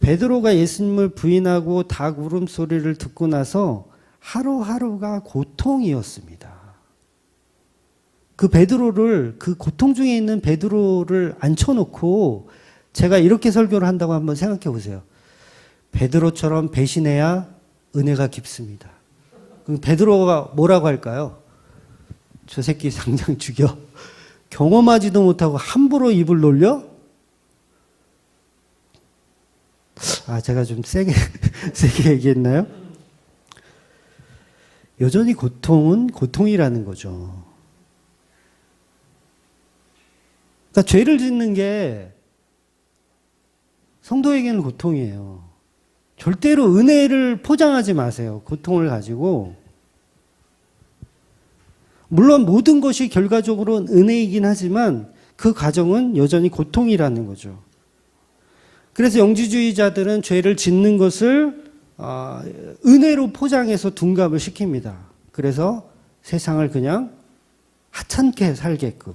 베드로가 예수님을 부인하고 닭 울음소리를 듣고 나서 하루하루가 고통이었습니다. 그 베드로를, 그 고통 중에 있는 베드로를 앉혀놓고 제가 이렇게 설교를 한다고 한번 생각해 보세요. 베드로처럼 배신해야 은혜가 깊습니다. 그럼 베드로가 뭐라고 할까요? 저 새끼 당장 죽여. 경험하지도 못하고 함부로 입을 놀려? 제가 좀 세게 얘기했나요? 여전히 고통은 고통이라는 거죠. 그러니까 죄를 짓는 게 성도에게는 고통이에요. 절대로 은혜를 포장하지 마세요. 고통을 가지고. 물론 모든 것이 결과적으로는 은혜이긴 하지만 그 과정은 여전히 고통이라는 거죠. 그래서 영지주의자들은 죄를 짓는 것을 은혜로 포장해서 둔갑을 시킵니다. 그래서 세상을 그냥 하찮게 살게끔.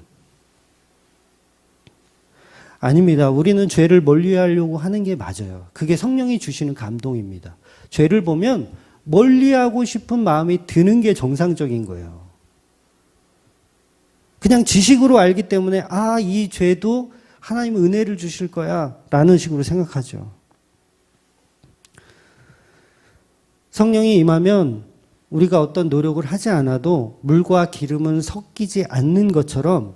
아닙니다. 우리는 죄를 멀리하려고 하는 게 맞아요. 그게 성령이 주시는 감동입니다. 죄를 보면 멀리하고 싶은 마음이 드는 게 정상적인 거예요. 그냥 지식으로 알기 때문에 이 죄도 하나님 은혜를 주실 거야 라는 식으로 생각하죠. 성령이 임하면 우리가 어떤 노력을 하지 않아도 물과 기름은 섞이지 않는 것처럼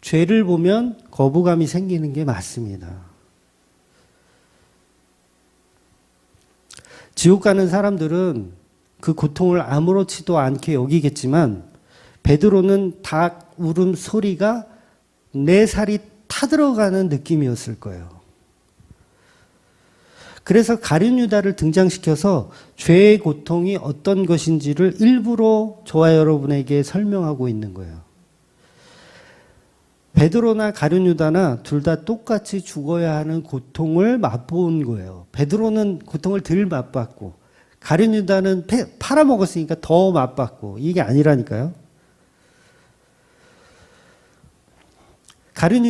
죄를 보면 거부감이 생기는 게 맞습니다. 지옥 가는 사람들은 그 고통을 아무렇지도 않게 여기겠지만 베드로는 닭 울음 소리가 내 살이 타들어가는 느낌이었을 거예요. 그래서 가룟 유다를 등장시켜서 죄의 고통이 어떤 것인지를 일부러 저와 여러분에게 설명하고 있는 거예요. 베드로나 가룟 유다나 둘 다 똑같이 죽어야 하는 고통을 맛본 거예요. 베드로는 고통을 덜 맛봤고 가룟 유다는 팔아먹었으니까 더 맛봤고, 이게 아니라니까요. 가룟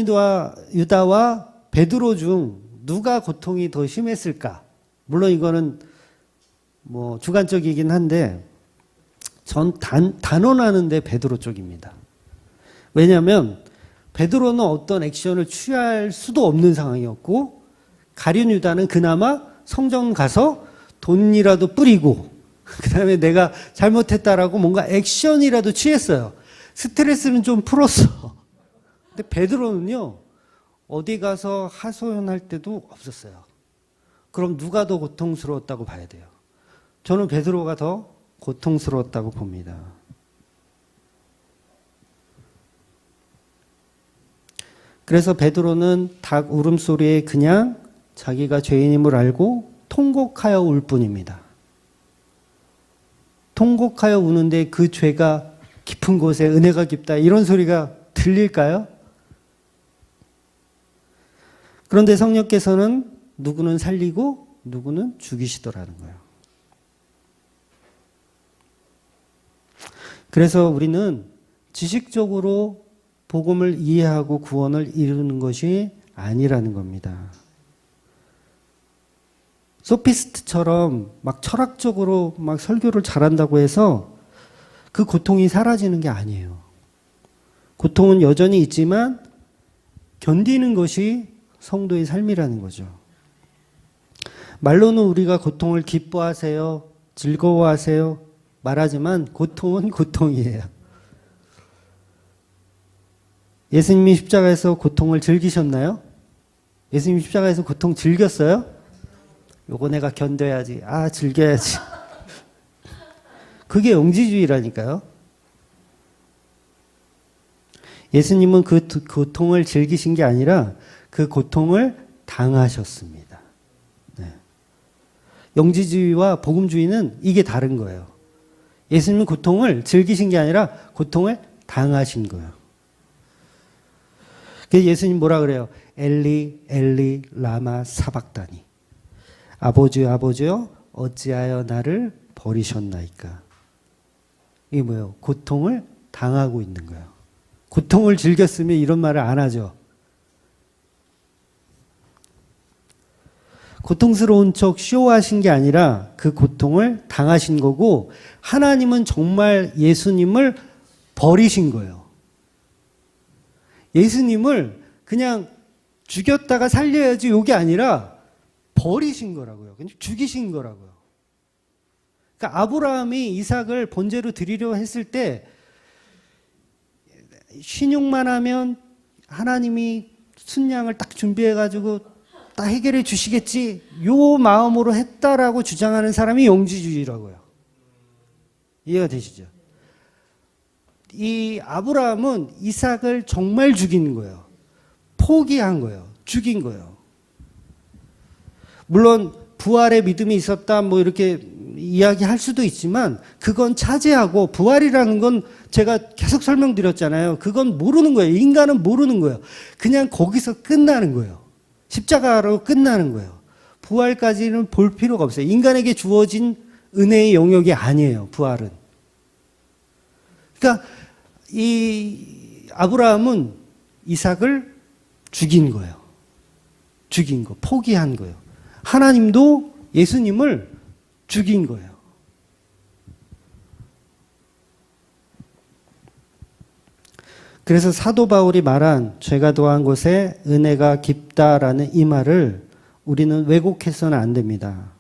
유다와 베드로 중 누가 고통이 더 심했을까? 물론 이거는 뭐 주관적이긴 한데 전 단언하는데 베드로 쪽입니다. 왜냐하면 베드로는 어떤 액션을 취할 수도 없는 상황이었고 가룟 유다는 그나마 성전 가서 돈이라도 뿌리고 그다음에 내가 잘못했다라고 뭔가 액션이라도 취했어요. 스트레스는 좀 풀었어. 근데 베드로는요, 어디 가서 하소연할 때도 없었어요. 그럼 누가 더 고통스러웠다고 봐야 돼요? 저는 베드로가 더 고통스러웠다고 봅니다. 그래서 베드로는 닭 울음소리에 그냥 자기가 죄인임을 알고 통곡하여 울 뿐입니다. 통곡하여 우는데 그 죄가 깊은 곳에 은혜가 깊다, 이런 소리가 들릴까요? 그런데 성령께서는 누구는 살리고 누구는 죽이시더라는 거예요. 그래서 우리는 지식적으로 복음을 이해하고 구원을 이루는 것이 아니라는 겁니다. 소피스트처럼 막 철학적으로 막 설교를 잘한다고 해서 그 고통이 사라지는 게 아니에요. 고통은 여전히 있지만 견디는 것이 성도의 삶이라는 거죠. 말로는 우리가 고통을 기뻐하세요, 즐거워하세요 말하지만 고통은 고통이에요. 예수님이 십자가에서 고통을 즐기셨나요? 예수님이 십자가에서 고통 즐겼어요? 요거 내가 견뎌야지. 즐겨야지. 그게 영지주의라니까요. 예수님은 그 고통을 즐기신 게 아니라 그 고통을 당하셨습니다. 네. 영지주의와 복음주의는 이게 다른 거예요. 예수님은 고통을 즐기신 게 아니라 고통을 당하신 거예요. 그래서 예수님 뭐라 그래요? 엘리 엘리 라마 사박다니. 아버지요 아버지요 어찌하여 나를 버리셨나이까. 이게 뭐예요? 고통을 당하고 있는 거예요. 고통을 즐겼으면 이런 말을 안 하죠. 고통스러운 척 쇼하신 게 아니라 그 고통을 당하신 거고, 하나님은 정말 예수님을 버리신 거예요. 예수님을 그냥 죽였다가 살려야지 이게 아니라 버리신 거라고요. 그냥 죽이신 거라고요. 그러니까 아브라함이 이삭을 번제로 드리려 했을 때 신용만 하면 하나님이 순양을 딱 준비해가지고 딱 해결해 주시겠지, 요 마음으로 했다라고 주장하는 사람이 영지주의라고요. 이해가 되시죠? 이 아브라함은 이삭을 정말 죽인 거예요. 포기한 거예요. 죽인 거예요. 물론 부활의 믿음이 있었다 뭐 이렇게 이야기할 수도 있지만 그건 차지하고, 부활이라는 건 제가 계속 설명드렸잖아요. 그건 모르는 거예요. 인간은 모르는 거예요. 그냥 거기서 끝나는 거예요. 십자가로 끝나는 거예요. 부활까지는 볼 필요가 없어요. 인간에게 주어진 은혜의 영역이 아니에요, 부활은. 그러니까 이 아브라함은 이삭을 죽인 거예요. 죽인 거, 포기한 거예요. 하나님도 예수님을 죽인 거예요. 그래서 사도 바울이 말한 죄가 더한 곳에 은혜가 깊다라는 이 말을 우리는 왜곡해서는 안 됩니다.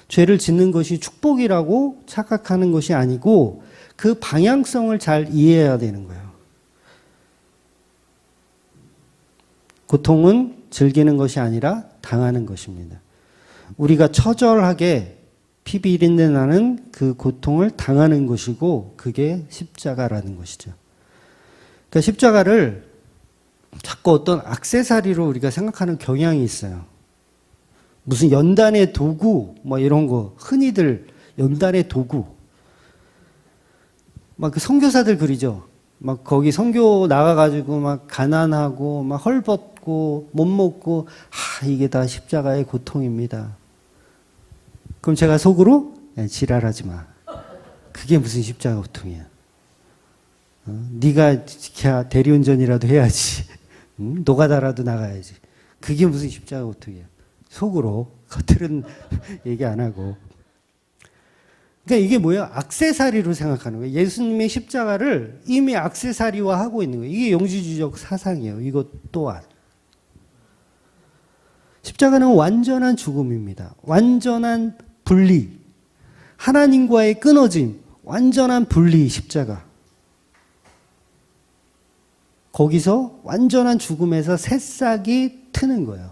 죄를 짓는 것이 축복이라고 착각하는 것이 아니고 그 방향성을 잘 이해해야 되는 거예요. 고통은 즐기는 것이 아니라 당하는 것입니다. 우리가 처절하게 피 비린내 나는 그 고통을 당하는 것이고, 그게 십자가라는 것이죠. 그러니까 십자가를 자꾸 어떤 액세서리로 우리가 생각하는 경향이 있어요. 무슨 연단의 도구 뭐 이런 거, 흔히들 연단의 도구, 막 그 선교사들 그리죠. 막 거기 선교 나가가지고 막 가난하고 막 헐벗고 못 먹고, 이게 다 십자가의 고통입니다. 그럼 제가 속으로 지랄하지 마. 그게 무슨 십자가 고통이야. 네가 대리운전이라도 해야지. 노가다라도 나가야지. 그게 무슨 십자가 고통이야. 속으로, 겉으로는 얘기 안 하고. 그러니까 이게 뭐예요? 액세서리로 생각하는 거예요. 예수님의 십자가를 이미 액세서리화하고 있는 거예요. 이게 영지주의적 사상이에요. 이것 또한. 십자가는 완전한 죽음입니다. 완전한 분리. 하나님과의 끊어짐. 완전한 분리, 십자가. 거기서 완전한 죽음에서 새싹이 트는 거예요.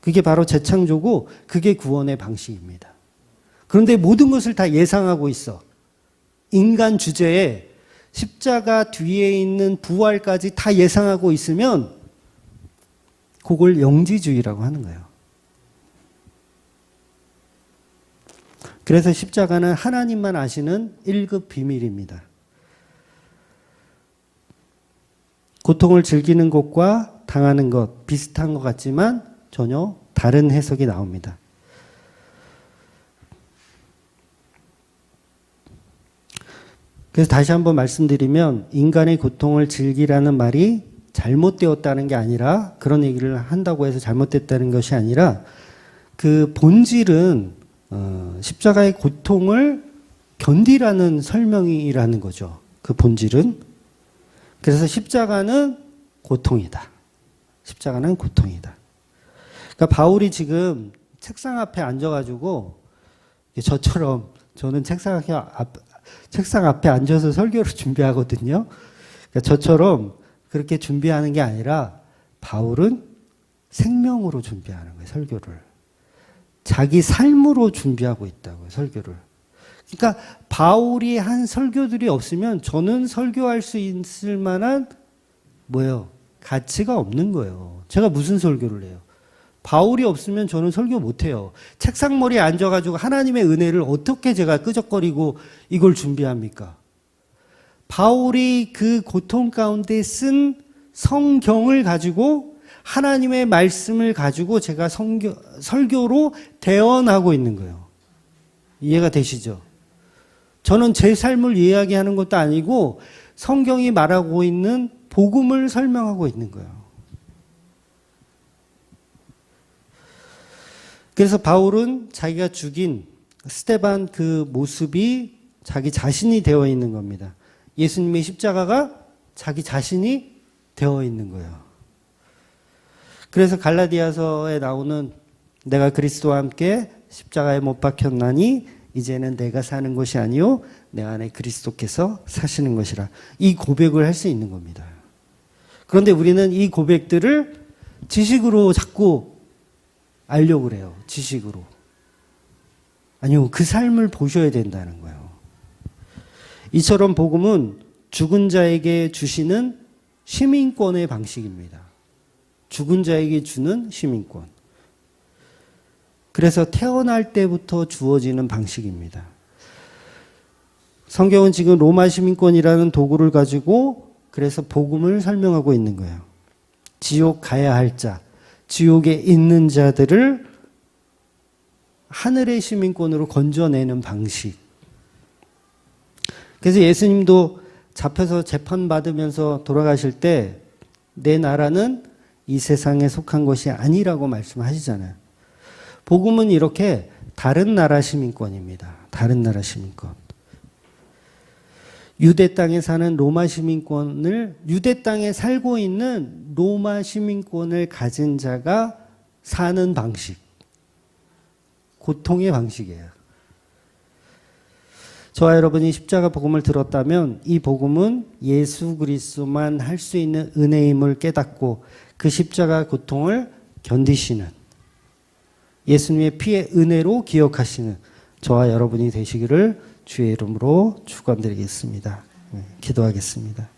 그게 바로 재창조고, 그게 구원의 방식입니다. 그런데 모든 것을 다 예상하고 있어. 인간 주제에 십자가 뒤에 있는 부활까지 다 예상하고 있으면 그걸 영지주의라고 하는 거예요. 그래서 십자가는 하나님만 아시는 1급 비밀입니다. 고통을 즐기는 것과 당하는 것 비슷한 것 같지만 전혀 다른 해석이 나옵니다. 그래서 다시 한번 말씀드리면, 인간의 고통을 즐기라는 말이 잘못되었다는 게 아니라, 그런 얘기를 한다고 해서 잘못됐다는 것이 아니라, 그 본질은 십자가의 고통을 견디라는 설명이라는 거죠. 그 본질은. 그래서 십자가는 고통이다. 십자가는 고통이다. 그러니까 바울이 지금 책상 앞에 앉아가지고 저처럼 저는 책상 앞에 앉아서 설교를 준비하거든요. 그러니까 저처럼 그렇게 준비하는 게 아니라 바울은 생명으로 준비하는 거예요, 설교를. 자기 삶으로 준비하고 있다고요, 설교를. 그러니까 바울이 한 설교들이 없으면 저는 설교할 수 있을 만한 뭐예요? 가치가 없는 거예요. 제가 무슨 설교를 해요? 바울이 없으면 저는 설교 못해요. 책상머리에 앉아가지고 하나님의 은혜를 어떻게 제가 끄적거리고 이걸 준비합니까? 바울이 그 고통 가운데 쓴 성경을 가지고 하나님의 말씀을 가지고 제가 설교로 대언하고 있는 거예요. 이해가 되시죠? 저는 제 삶을 이야기하는 것도 아니고 성경이 말하고 있는 복음을 설명하고 있는 거예요. 그래서 바울은 자기가 죽인 스데반 그 모습이 자기 자신이 되어 있는 겁니다. 예수님의 십자가가 자기 자신이 되어 있는 거예요. 그래서 갈라디아서에 나오는 내가 그리스도와 함께 십자가에 못 박혔나니 이제는 내가 사는 것이 아니요 내 안에 그리스도께서 사시는 것이라. 이 고백을 할 수 있는 겁니다. 그런데 우리는 이 고백들을 지식으로 자꾸 알려고 그래요. 지식으로. 아니요. 그 삶을 보셔야 된다는 거예요. 이처럼 복음은 죽은 자에게 주시는 시민권의 방식입니다. 죽은 자에게 주는 시민권. 그래서 태어날 때부터 주어지는 방식입니다. 성경은 지금 로마 시민권이라는 도구를 가지고 그래서 복음을 설명하고 있는 거예요. 지옥 가야 할 자, 지옥에 있는 자들을 하늘의 시민권으로 건져내는 방식. 그래서 예수님도 잡혀서 재판받으면서 돌아가실 때 내 나라는 이 세상에 속한 것이 아니라고 말씀하시잖아요. 복음은 이렇게 다른 나라 시민권입니다. 다른 나라 시민권. 유대 땅에 사는 로마 시민권을 유대 땅에 살고 있는 로마 시민권을 가진 자가 사는 방식. 고통의 방식이에요. 저와 여러분이 십자가 복음을 들었다면 이 복음은 예수 그리스도만 할 수 있는 은혜임을 깨닫고 그 십자가 고통을 견디시는 예수님의 피의 은혜로 기억하시는 저와 여러분이 되시기를 주의 이름으로 축원드리겠습니다. 기도하겠습니다.